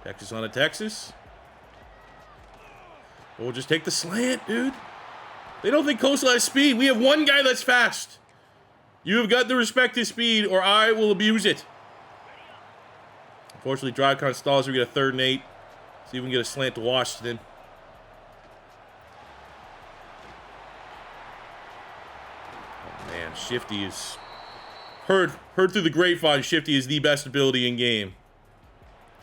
Texas on a Texas. We'll just take the slant, dude. They don't think Coastal has speed. We have one guy that's fast. You have got to respect his speed, or I will abuse it. Unfortunately, drive kind of stalls. We get a 3rd and 8. See if we can get a slant to Washington. Oh, man, Shifty is... Heard through the grapevine, Shifty is the best ability in game.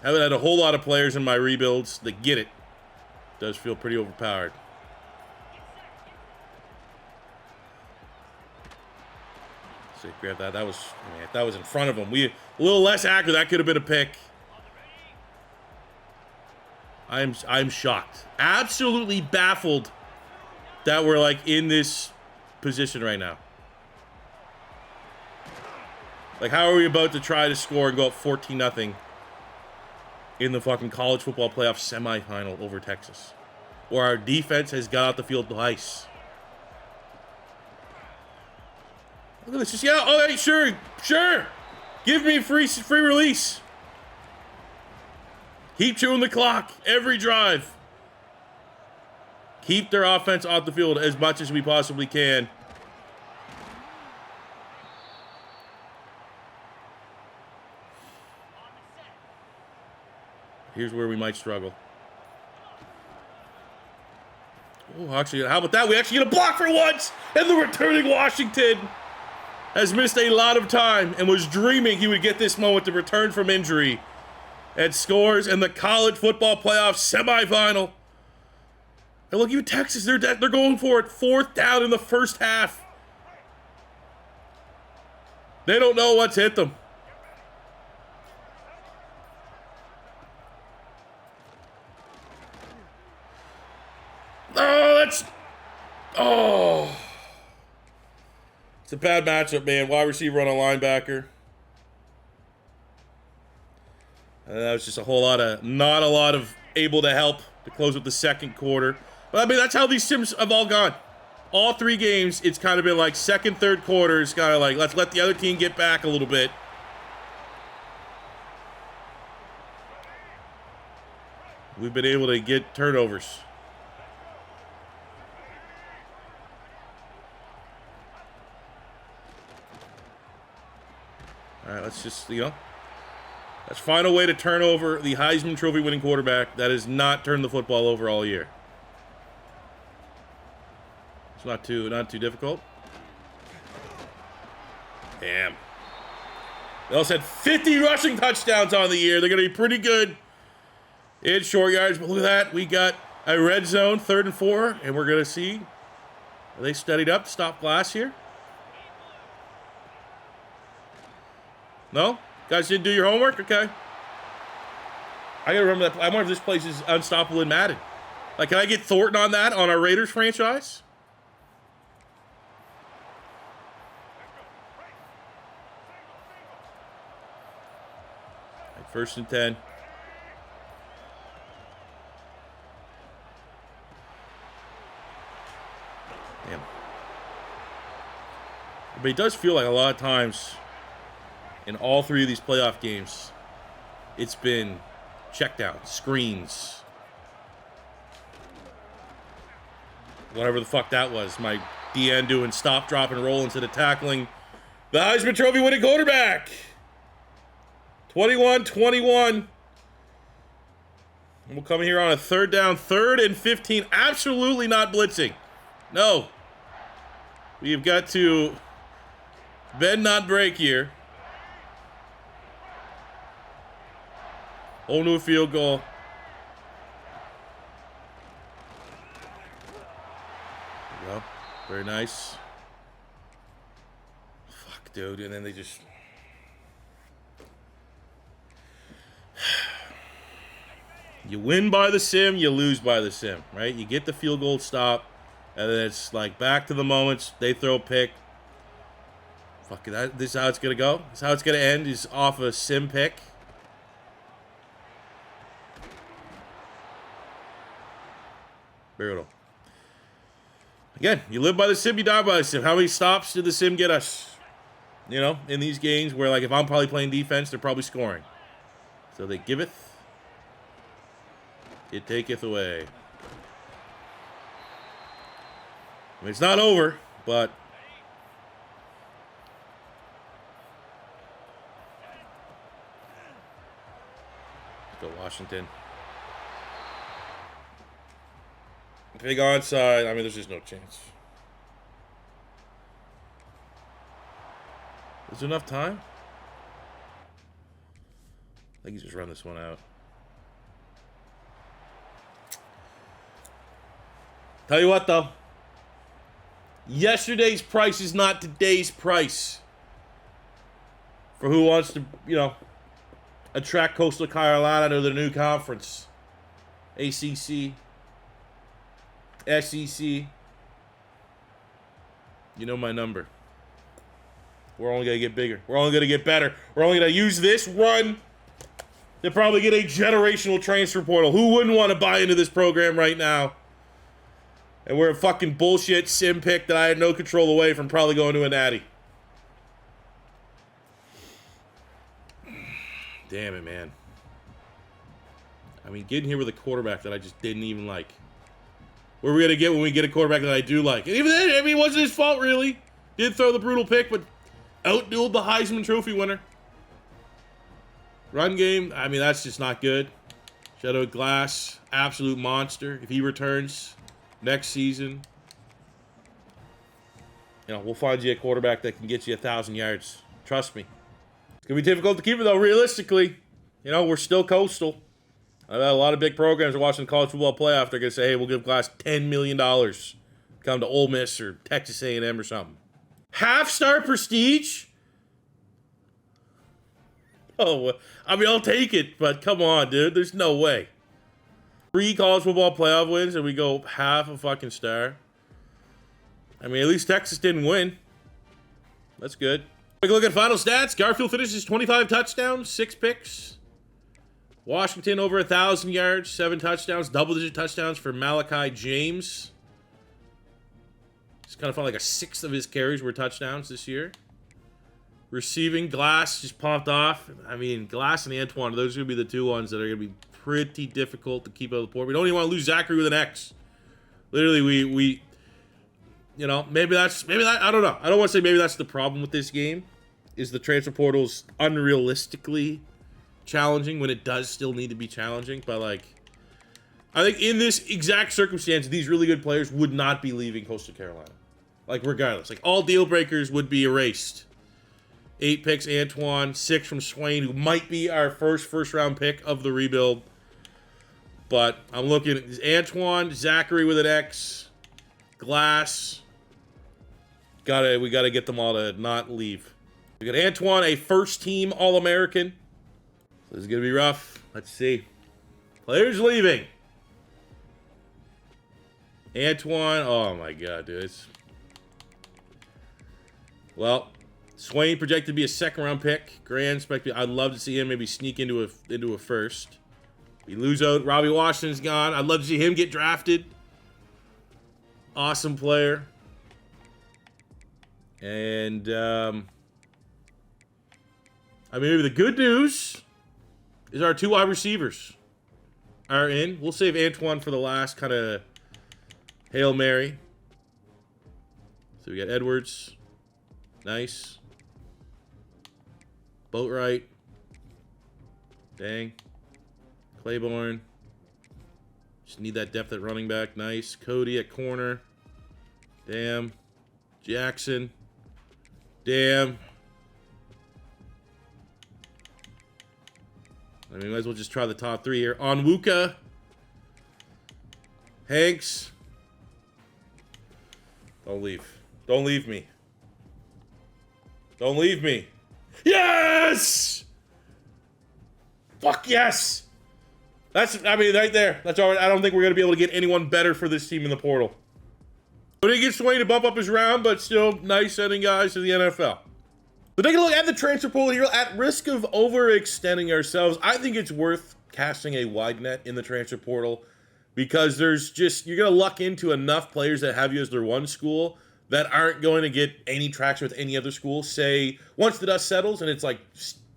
Haven't had a whole lot of players in my rebuilds that get it. Does feel pretty overpowered. So grab that. That was, man, if that was in front of him. A little less accurate. That could have been a pick. I'm shocked. Absolutely baffled that we're like in this position right now. Like, how are we about to try to score and go up 14-0 in the fucking college football playoff semifinal over Texas, where our defense has got out the field twice? Look at this. Just, yeah, oh, hey, sure. Give me free release. Keep chewing the clock every drive. Keep their offense off the field as much as we possibly can. Here's where we might struggle. Oh, actually, how about that? We actually get a block for once, and the returning Washington has missed a lot of time and was dreaming he would get this moment to return from injury and scores in the college football playoff semifinal. And look, even Texas, they're going for it. 4th down in the first half. They don't know what's hit them. Oh. It's a bad matchup, man. Wide receiver on a linebacker. And that was just a whole lot of, not a lot of able to help to close with the second quarter. But I mean, that's how these sims have all gone. All 3 games, it's kind of been like second, third quarter. It's kind of like, let's let the other team get back a little bit. We've been able to get turnovers. All right, let's just, let's find a way to turn over the Heisman Trophy winning quarterback that has not turned the football over all year. It's not too difficult. Damn. They also had 50 rushing touchdowns on the year. They're going to be pretty good in short yards. But look at that. We got a red zone, 3rd and 4, and we're going to see. Are they studied up to stop glass here? No? Guys didn't do your homework? Okay. I gotta remember that. I wonder if this place is unstoppable in Madden. Like, can I get Thornton on that on our Raiders franchise? Right, 1st and 10. Damn. But it does feel like a lot of times in all 3 of these playoff games, it's been check down, screens, whatever the fuck that was. My DN doing stop, drop, and roll instead of tackling the Heisman Trophy winning quarterback. 21-21. We'll come here on a 3rd down, 3rd and 15. Absolutely not blitzing. No. We've got to bend, not break here. Whole new field goal. There we go. Very nice. Fuck, dude. And then they just... You win by the sim, you lose by the sim, right? You get the field goal stop, and then it's like back to the moments. They throw a pick. Fuck it. This is how it's going to go. This is how it's going to end, is off a sim pick. Brutal. Again, you live by the sim, you die by the sim. How many stops did the sim get us? In these games where, like, if I'm probably playing defense, they're probably scoring. So they giveth, it taketh away. I mean, it's not over, but let's go Washington. Big onside. I mean, there's just no chance. Is there enough time? I think he's just run this one out. Tell you what, though. Yesterday's price is not today's price. For who wants to, attract Coastal Carolina to the new conference. ACC. SEC, You know my number. We're only going to get bigger. We're only going to get better. We're only going to use this run to probably get a generational transfer portal. Who wouldn't want to buy into this program right now? And we're a fucking bullshit sim pick that I had no control away from probably going to a natty. Damn it, man. I mean, getting here with a quarterback that I just didn't even like. What are we going to get when we get a quarterback that I do like? And even then, I mean, it wasn't his fault, really. Did throw the brutal pick, but outdueled the Heisman Trophy winner. Run game, I mean, that's just not good. Shadow Glass, absolute monster. If he returns next season, you know, we'll find you a quarterback that can get you 1,000 yards. Trust me. It's going to be difficult to keep it, though, realistically. You know, we're still coastal. I've had a lot of big programs are watching the college football playoff. They're going to say, hey, we'll give Glass $10 million. Come to Ole Miss or Texas A&M or something. Half-star prestige? Oh, I mean, I'll take it, but come on, dude. There's no way. 3 college football playoff wins and we go half a fucking star. I mean, at least Texas didn't win. That's good. Take a look at final stats. Garfield finishes 25 touchdowns, 6 picks. Washington over 1,000 yards, 7 touchdowns, double-digit touchdowns for Malachi James. It's kind of felt like a sixth of his carries were touchdowns this year. Receiving, Glass just popped off. I mean, Glass and Antoine, those are going to be the 2 ones that are going to be pretty difficult to keep out of the port. We don't even want to lose Zachary with an X. Literally, we you know, maybe that, I don't know. I don't want to say maybe that's the problem with this game, is the transfer portal's unrealistically challenging when it does still need to be challenging. But, like, I think in this exact circumstance, these really good players would not be leaving Coastal Carolina. Like, regardless. Like, all deal breakers would be erased. 8 picks, Antoine. 6 from Swain, who might be our first-round pick of the rebuild. But I'm looking at Antoine, Zachary with an X, Glass. We gotta get them all to not leave. We got Antoine, a first-team All-American. So this is gonna be rough. Let's see. Players leaving. Antoine. Oh my god, dude. Well, Swain projected to be a second-round pick. Grand spec. I'd love to see him maybe sneak into a first. We lose out. Robbie Washington's gone. I'd love to see him get drafted. Awesome player. And I mean, maybe the good news is our 2 wide receivers are in. We'll save Antoine for the last kind of Hail Mary. So we got Edwards. Nice. Boatwright. Dang. Claiborne. Just need that depth at running back. Nice. Cody at corner. Damn. Jackson. Damn. I mean, might as well just try the top 3 here. Onwuka. Hanks. Don't leave. Don't leave me. Don't leave me. Yes! Fuck yes! That's, I mean, right there. That's all right. I don't think we're going to be able to get anyone better for this team in the portal. We didn't get Swain to bump up his round, but still nice sending guys to the NFL. So taking a look at the transfer portal here, at risk of overextending ourselves, I think it's worth casting a wide net in the transfer portal because there's just, you're going to luck into enough players that have you as their one school that aren't going to get any traction with any other school. Say, once the dust settles and it's like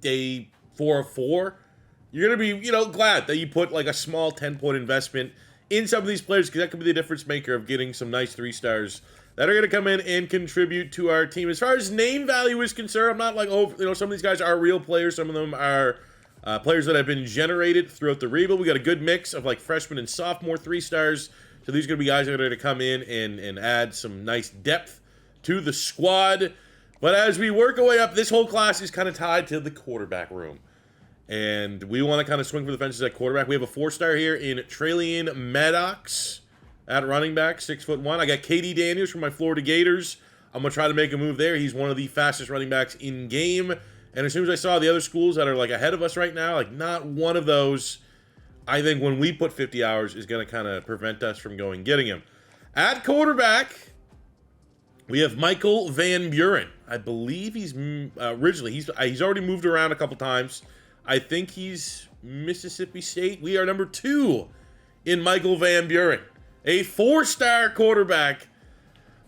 day 4 of 4, you're going to be, you know, glad that you put like a small 10-point investment in some of these players because that could be the difference maker of getting some nice 3-stars that are going to come in and contribute to our team. As far as name value is concerned, I'm not like, oh, you know, some of these guys are real players. Some of them are players that have been generated throughout the rebuild. We got a good mix of like freshman and sophomore 3-stars. So these are going to be guys that are going to come in and add some nice depth to the squad. But as we work our way up, this whole class is kind of tied to the quarterback room. And we want to kind of swing for the fences at quarterback. We have a 4-star here in Traylon Maddox at running back, 6'1". I got KD Daniels from my Florida Gators. I'm going to try to make a move there. He's one of the fastest running backs in game. And as soon as I saw the other schools that are like ahead of us right now, like not one of those, I think when we put 50 hours is going to kind of prevent us from going getting him. At quarterback, We have Michael Van Buren. I believe he's originally, he's already moved around a couple times. I think he's Mississippi State. We are number 2 in Michael Van Buren, a 4-star quarterback.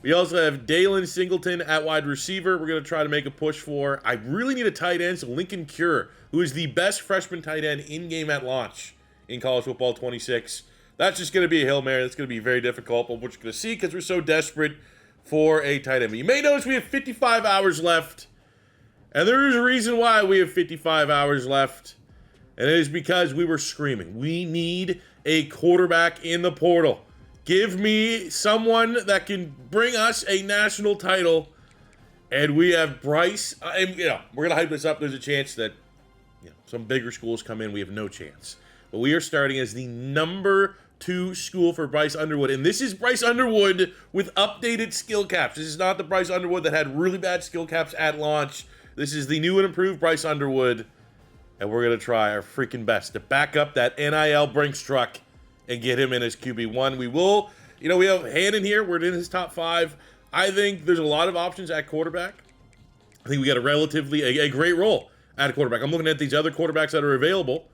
We also have Dalen Singleton at wide receiver. We're going to try to make a push for. I really need a tight end, so Lincoln Cure, who is the best freshman tight end in-game at launch in college football 26. That's just going to be a Hail Mary. That's going to be very difficult, but we're just going to see because we're so desperate for a tight end. But you may notice we have 55 hours left, and there is a reason why we have 55 hours left, and it is because we were screaming. We need a quarterback in the portal. Give me someone that can bring us a national title, and we have Bryce. And, we're going to hype this up. There's a chance that some bigger schools come in. We have no chance. But we are starting as the number 2 school for Bryce Underwood. And this is Bryce Underwood with updated skill caps. This is not the Bryce Underwood that had really bad skill caps at launch. This is the new and improved Bryce Underwood. And we're going to try our freaking best to back up that NIL Brinks truck and get him in as QB1. We will, we have Hannon here. We're in his top 5. I think there's a lot of options at quarterback. I think we got a great role at quarterback. I'm looking at these other quarterbacks that are available.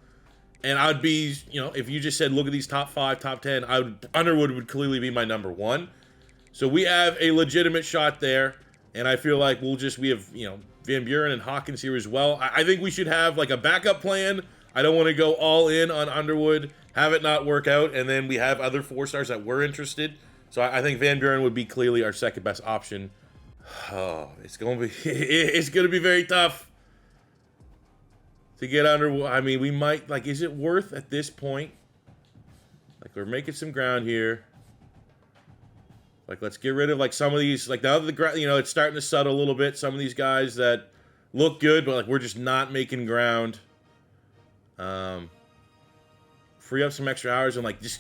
And I'd be, if you just said, look at these top 5, top 10, Underwood would clearly be my number 1. So we have a legitimate shot there. And I feel like we have, Van Buren and Hawkins here as well. I think we should have like a backup plan. I don't want to go all in on Underwood, have it not work out, and then we have other 4-stars that we're interested. So I think Van Buren would be clearly our second best option. Oh, it's going to be very tough to get under. I mean, we might, is it worth at this point? We're making some ground here. Let's get rid of, some of these, now that it's starting to settle a little bit. Some of these guys that look good, but, we're just not making ground. Free up some extra hours and, just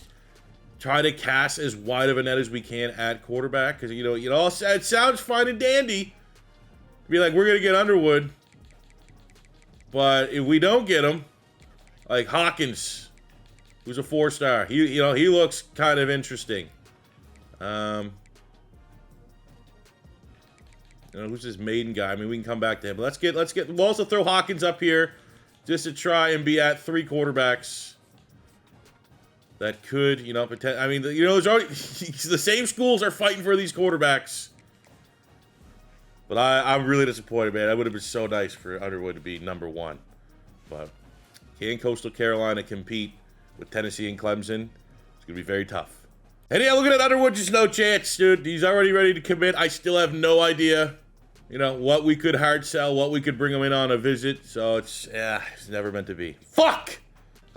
try to cast as wide of a net as we can at quarterback. Because, it sounds fine and dandy to be we're going to get Underwood. But if we don't get him, Hawkins, who's a 4-star, he looks kind of interesting. Who's this Maiden guy? I mean, we can come back to him. But we'll also throw Hawkins up here just to try and be at 3 quarterbacks that could, pretend. I mean, there's already the same schools are fighting for these quarterbacks. But I'm really disappointed, man. That would have been so nice for Underwood to be number 1. But can Coastal Carolina compete with Tennessee and Clemson? It's going to be very tough. And yeah, looking at Underwood, just no chance, dude. He's already ready to commit. I still have no idea, what we could hard sell, what we could bring him in on a visit. So it's never meant to be. Fuck!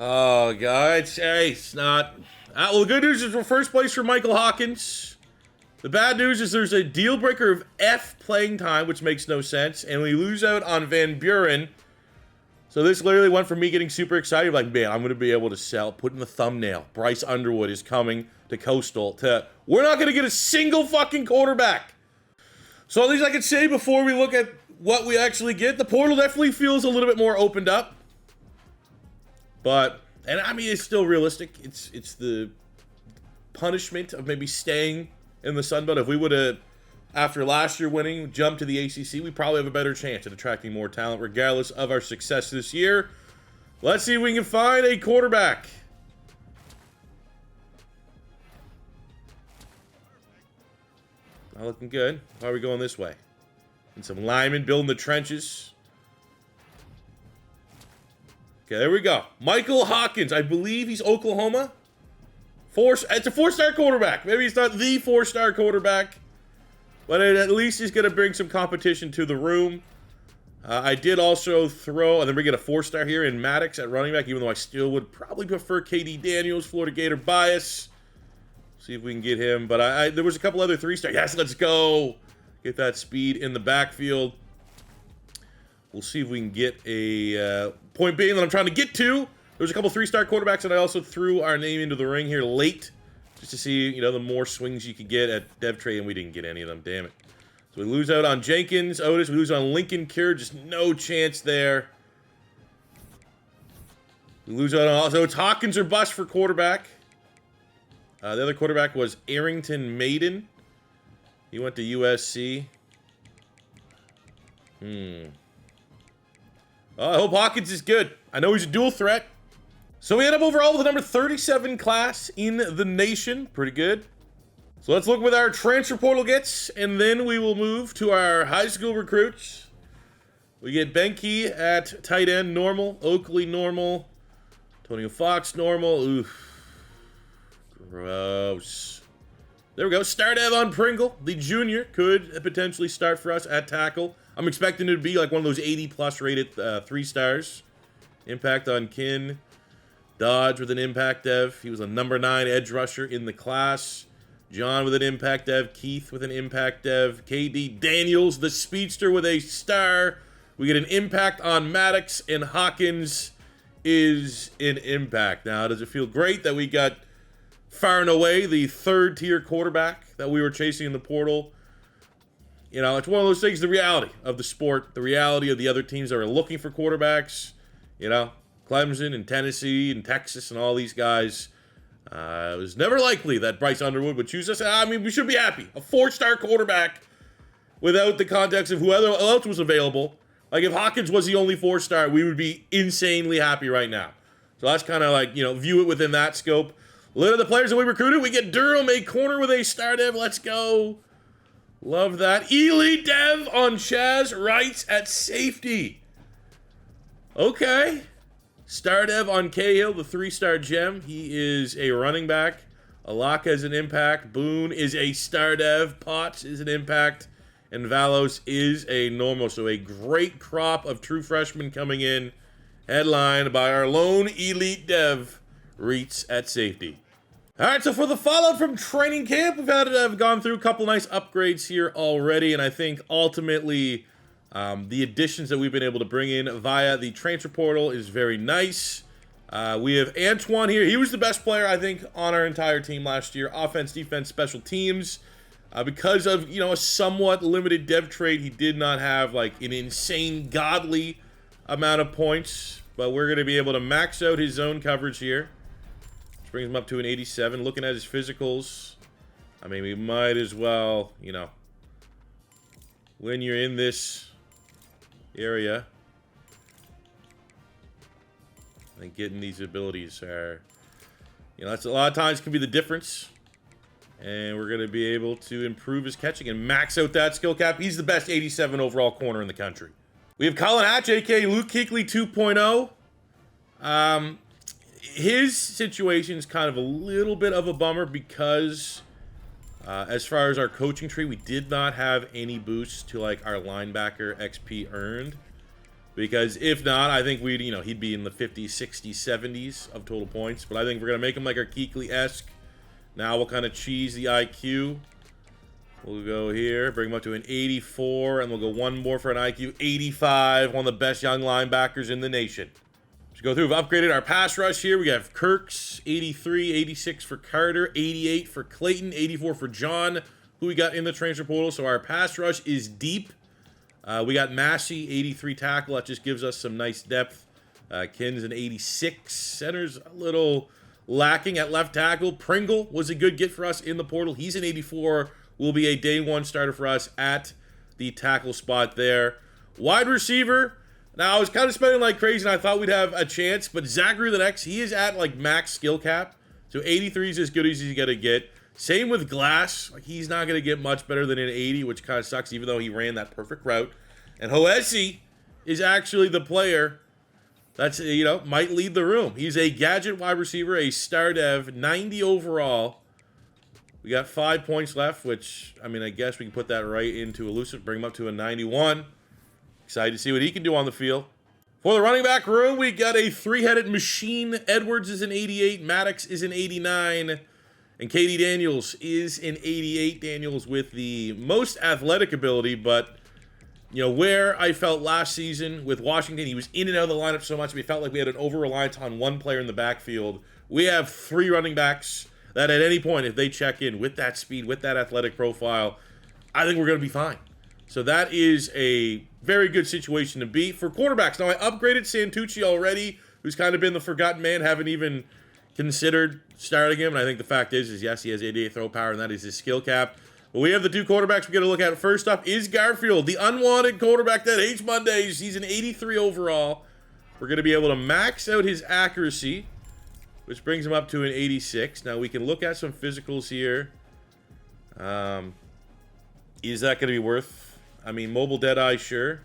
Oh, God. It's not. Well, the good news is we're first place for Michael Hawkins. The bad news is there's a deal breaker of F playing time, which makes no sense. And we lose out on Van Buren. So this literally went from me getting super excited, man, I'm going to be able to sell, put in the thumbnail. Bryce Underwood is coming to Coastal. We're not going to get a single fucking quarterback. So at least I can say before we look at what we actually get, the portal definitely feels a little bit more opened up. But, and I mean, it's still realistic. It's the punishment of maybe staying in the Sun Belt. If we would have, after last year winning, jumped to the ACC, we probably have a better chance at attracting more talent, regardless of our success this year. Let's see if we can find a quarterback. Not looking good. How are we going this way? And some linemen building the trenches. Okay, there we go. Michael Hawkins. I believe he's Oklahoma. It's a 4-star quarterback. Maybe he's not the 4-star quarterback, but at least he's going to bring some competition to the room. I did also throw, and then we get a 4-star here in Maddox at running back, even though I still would probably prefer KD Daniels, Florida Gator bias. See if we can get him. But there was a couple other 3-star. Yes, let's go. Get that speed in the backfield. We'll see if we can get a point being that I'm trying to get to. There was a couple 3-star quarterbacks that I also threw our name into the ring here late, just to see, the more swings you could get at Dev Trade, and we didn't get any of them. Damn it. So we lose out on Jenkins, Otis. We lose on Lincoln Cure. Just no chance there. We lose out on... So it's Hawkins or bust for quarterback. The other quarterback was Arrington Maiden. He went to USC. I hope Hawkins is good. I know he's a dual threat. So we end up overall with the number 37 class in the nation. Pretty good. So let's look with our transfer portal gets, and then we will move to our high school recruits. We get Benke at tight end, normal. Oakley, normal. Antonio Fox, normal. Oof. Gross. There we go. Start Ev on Pringle. The junior could potentially start for us at tackle. I'm expecting it to be like one of those 80-plus rated 3 stars. Impact on Kin. Dodge with an impact dev. He was a number 9 edge rusher in the class. John with an impact dev. Keith with an impact dev. KD Daniels, the speedster, with a star. We get an impact on Maddox, and Hawkins is an impact. Now, does it feel great that we got far and away the 3rd-tier quarterback that we were chasing in the portal? You know, it's one of those things, the reality of the sport, the reality of the other teams that are looking for quarterbacks. You know, Clemson and Tennessee and Texas and all these guys. It was never likely that Bryce Underwood would choose us. I mean, we should be happy. A 4-star quarterback without the context of whoever else was available. Like, if Hawkins was the only 4-star, we would be insanely happy right now. So that's kind of like, you know, view it within that scope. List of the players that we recruited. We get Durham, a corner with a star dev. Let's go. Love that. Elite dev on Chaz Wrights at safety. Okay. Star dev on Cahill, the 3-star gem. He is a running back. Alaka is an impact. Boone is a star dev. Potts is an impact. And Valos is a normal. So a great crop of true freshmen coming in. Headlined by our lone elite dev, Reitz at safety. All right, so for the fallout from training camp, I've gone through a couple nice upgrades here already, and I think ultimately the additions that we've been able to bring in via the transfer portal is very nice. We have Antoine here. He was the best player, I think, on our entire team last year. Offense, defense, special teams. Because of, you know, a somewhat limited dev trade, he did not have, like, an insane, godly amount of points, but we're going to be able to max out his zone coverage here. Brings him up to an 87. Looking at his physicals, I mean, we might as well, you know, when you're in this area, I think getting these abilities are, you know, that's a lot of times can be the difference. And we're going to be able to improve his catching and max out that skill cap. He's the best 87 overall corner in the country. We have Colin Hatch, a.k.a. Luke Kuechly 2.0. His situation is kind of a little bit of a bummer because as far as our coaching tree, we did not have any boosts to like our linebacker XP earned. Because if not, I think we'd, you know, he'd be in the 50s, 60s, 70s of total points. But I think we're going to make him like our Kuechly-esque. Now we'll kind of cheese the IQ. We'll go here, bring him up to an 84, and we'll go one more for an IQ 85, one of the best young linebackers in the nation. Go through, we've upgraded our pass rush here. We have Kirks, 83, 86 for Carter, 88 for Clayton, 84 for John, who we got in the transfer portal. So our pass rush is deep. We got Massey, 83 tackle. That just gives us some nice depth. Kin's an 86. Center's a little lacking at left tackle. Pringle was a good get for us in the portal. He's an 84. Will be a day 1 starter for us at the tackle spot there. Wide receiver. Now, I was kind of spending like crazy, and I thought we'd have a chance, but Zachary the next, he is at, like, max skill cap. So 83 is as good as he's going to get. Same with Glass. Like, he's not going to get much better than an 80, which kind of sucks, even though he ran that perfect route. And Hoesi is actually the player that's, you know, might lead the room. He's a gadget wide receiver, a star dev, 90 overall. We got 5 points left, which, I mean, I guess we can put that right into elusive, bring him up to a 91. Excited to see what he can do on the field. For the running back room, we got a 3-headed machine. Edwards is an 88. Maddox is an 89. And KD Daniels is an 88. Daniels with the most athletic ability, but, you know, where I felt last season with Washington, he was in and out of the lineup so much, we felt like we had an over-reliance on one player in the backfield. We have 3 running backs that at any point, if they check in with that speed, with that athletic profile, I think we're going to be fine. So that is a very good situation to be. For quarterbacks, now I upgraded Santucci already, who's kind of been the forgotten man, haven't even considered starting him. And I think the fact is yes, he has 88 throw power, and that is his skill cap. Well, we have the two quarterbacks we got to look at. First up is Garfield, the unwanted quarterback that hates Mondays. He's an 83 overall. We're going to be able to max out his accuracy, which brings him up to an 86. Now, we can look at some physicals here. Is that going to be worth... I mean, mobile deadeye, sure.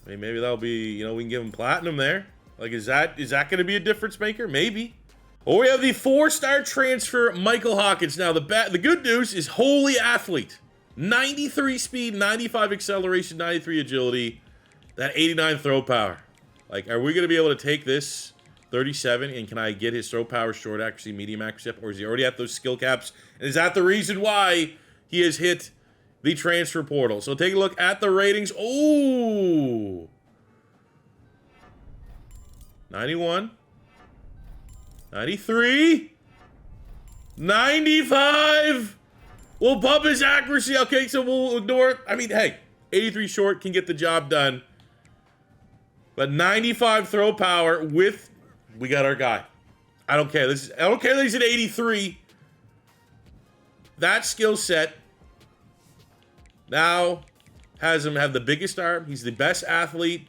I mean, maybe that'll be, you know, we can give him platinum there. Like, is that going to be a difference maker? Maybe. Well, we have the 4-star transfer, Michael Hawkins. Now, the good news is holy athlete. 93 speed, 95 acceleration, 93 agility, that 89 throw power. Like, are we going to be able to take this 37, and can I get his throw power, short accuracy, medium accuracy up, or is he already at those skill caps? And is that the reason why he has hit the transfer portal? So take a look at the ratings. Oh! 91. 93. 95. We'll bump his accuracy. Okay, so we'll ignore it. I mean, hey, 83 short can get the job done. But 95 throw power with... We got our guy. I don't care. I don't care that he's an 83. That skill set now has him have the biggest arm. He's the best athlete.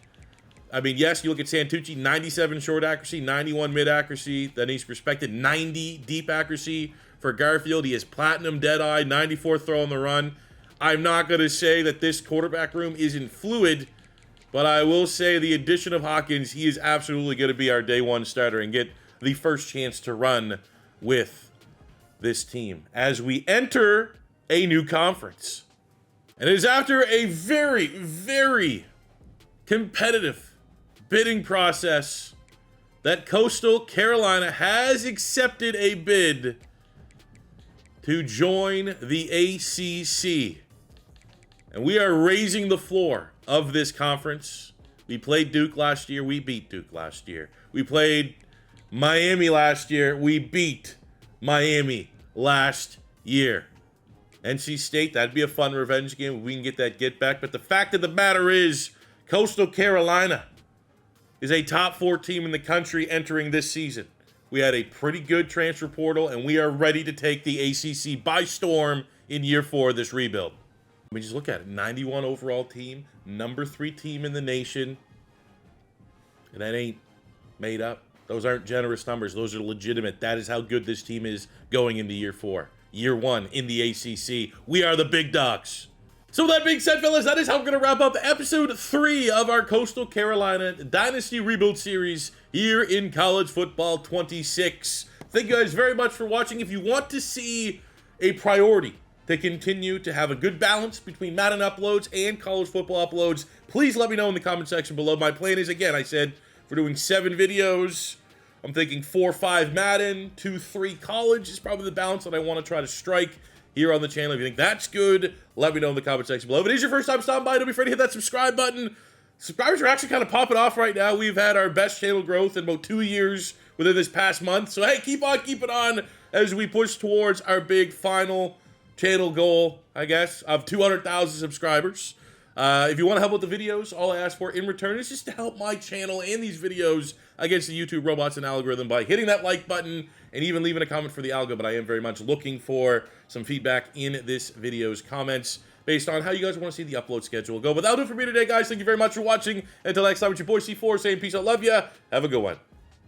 I mean, yes, you look at Santucci, 97 short accuracy, 91 mid accuracy. Then he's respected 90 deep accuracy for Garfield. He has platinum deadeye, 94 throw on the run. I'm not going to say that this quarterback room isn't fluid, but I will say the addition of Hawkins, he is absolutely going to be our day one starter and get the first chance to run with this team as we enter a new conference. And it is after a very, very competitive bidding process that Coastal Carolina has accepted a bid to join the ACC. And we are raising the floor of this conference. We played Duke last year. We beat Duke last year. We played Miami last year. We beat Miami last year. NC State, that'd be a fun revenge game if we can get that get back. But the fact of the matter is, Coastal Carolina is a top 4 team in the country entering this season. We had a pretty good transfer portal, and we are ready to take the ACC by storm in year 4 of this rebuild. I mean, just look at it. 91 overall team, number 3 team in the nation. And that ain't made up. Those aren't generous numbers. Those are legitimate. That is how good this team is going into year 4. Year 1 in the ACC. We are the big dogs. So with that being said, fellas, that is how we're going to wrap up episode 3 of our Coastal Carolina Dynasty Rebuild series here in College Football 26. Thank you guys very much for watching. If you want to see a priority to continue to have a good balance between Madden uploads and college football uploads, please let me know in the comment section below. My plan is, again, I said, we're doing 7 videos. I'm thinking 4 or 5 Madden, 2 3 college is probably the balance that I want to try to strike here on the channel. If you think that's good, let me know in the comment section below. If it is your first time stopping by, don't be afraid to hit that subscribe button. Subscribers are actually kind of popping off right now. We've had our best channel growth in about 2 years within this past month. So, hey, keep it on as we push towards our big final channel goal, I guess, of 200,000 subscribers. If you want to help with the videos, all I ask for in return is just to help my channel and these videos against the YouTube robots and algorithm by hitting that like button and even leaving a comment for the algo. But I am very much looking for some feedback in this video's comments based on how you guys want to see the upload schedule go. But that'll do it for me today, guys. Thank you very much for watching. Until next time, it's your boy C4 saying peace out, love ya. Have a good one.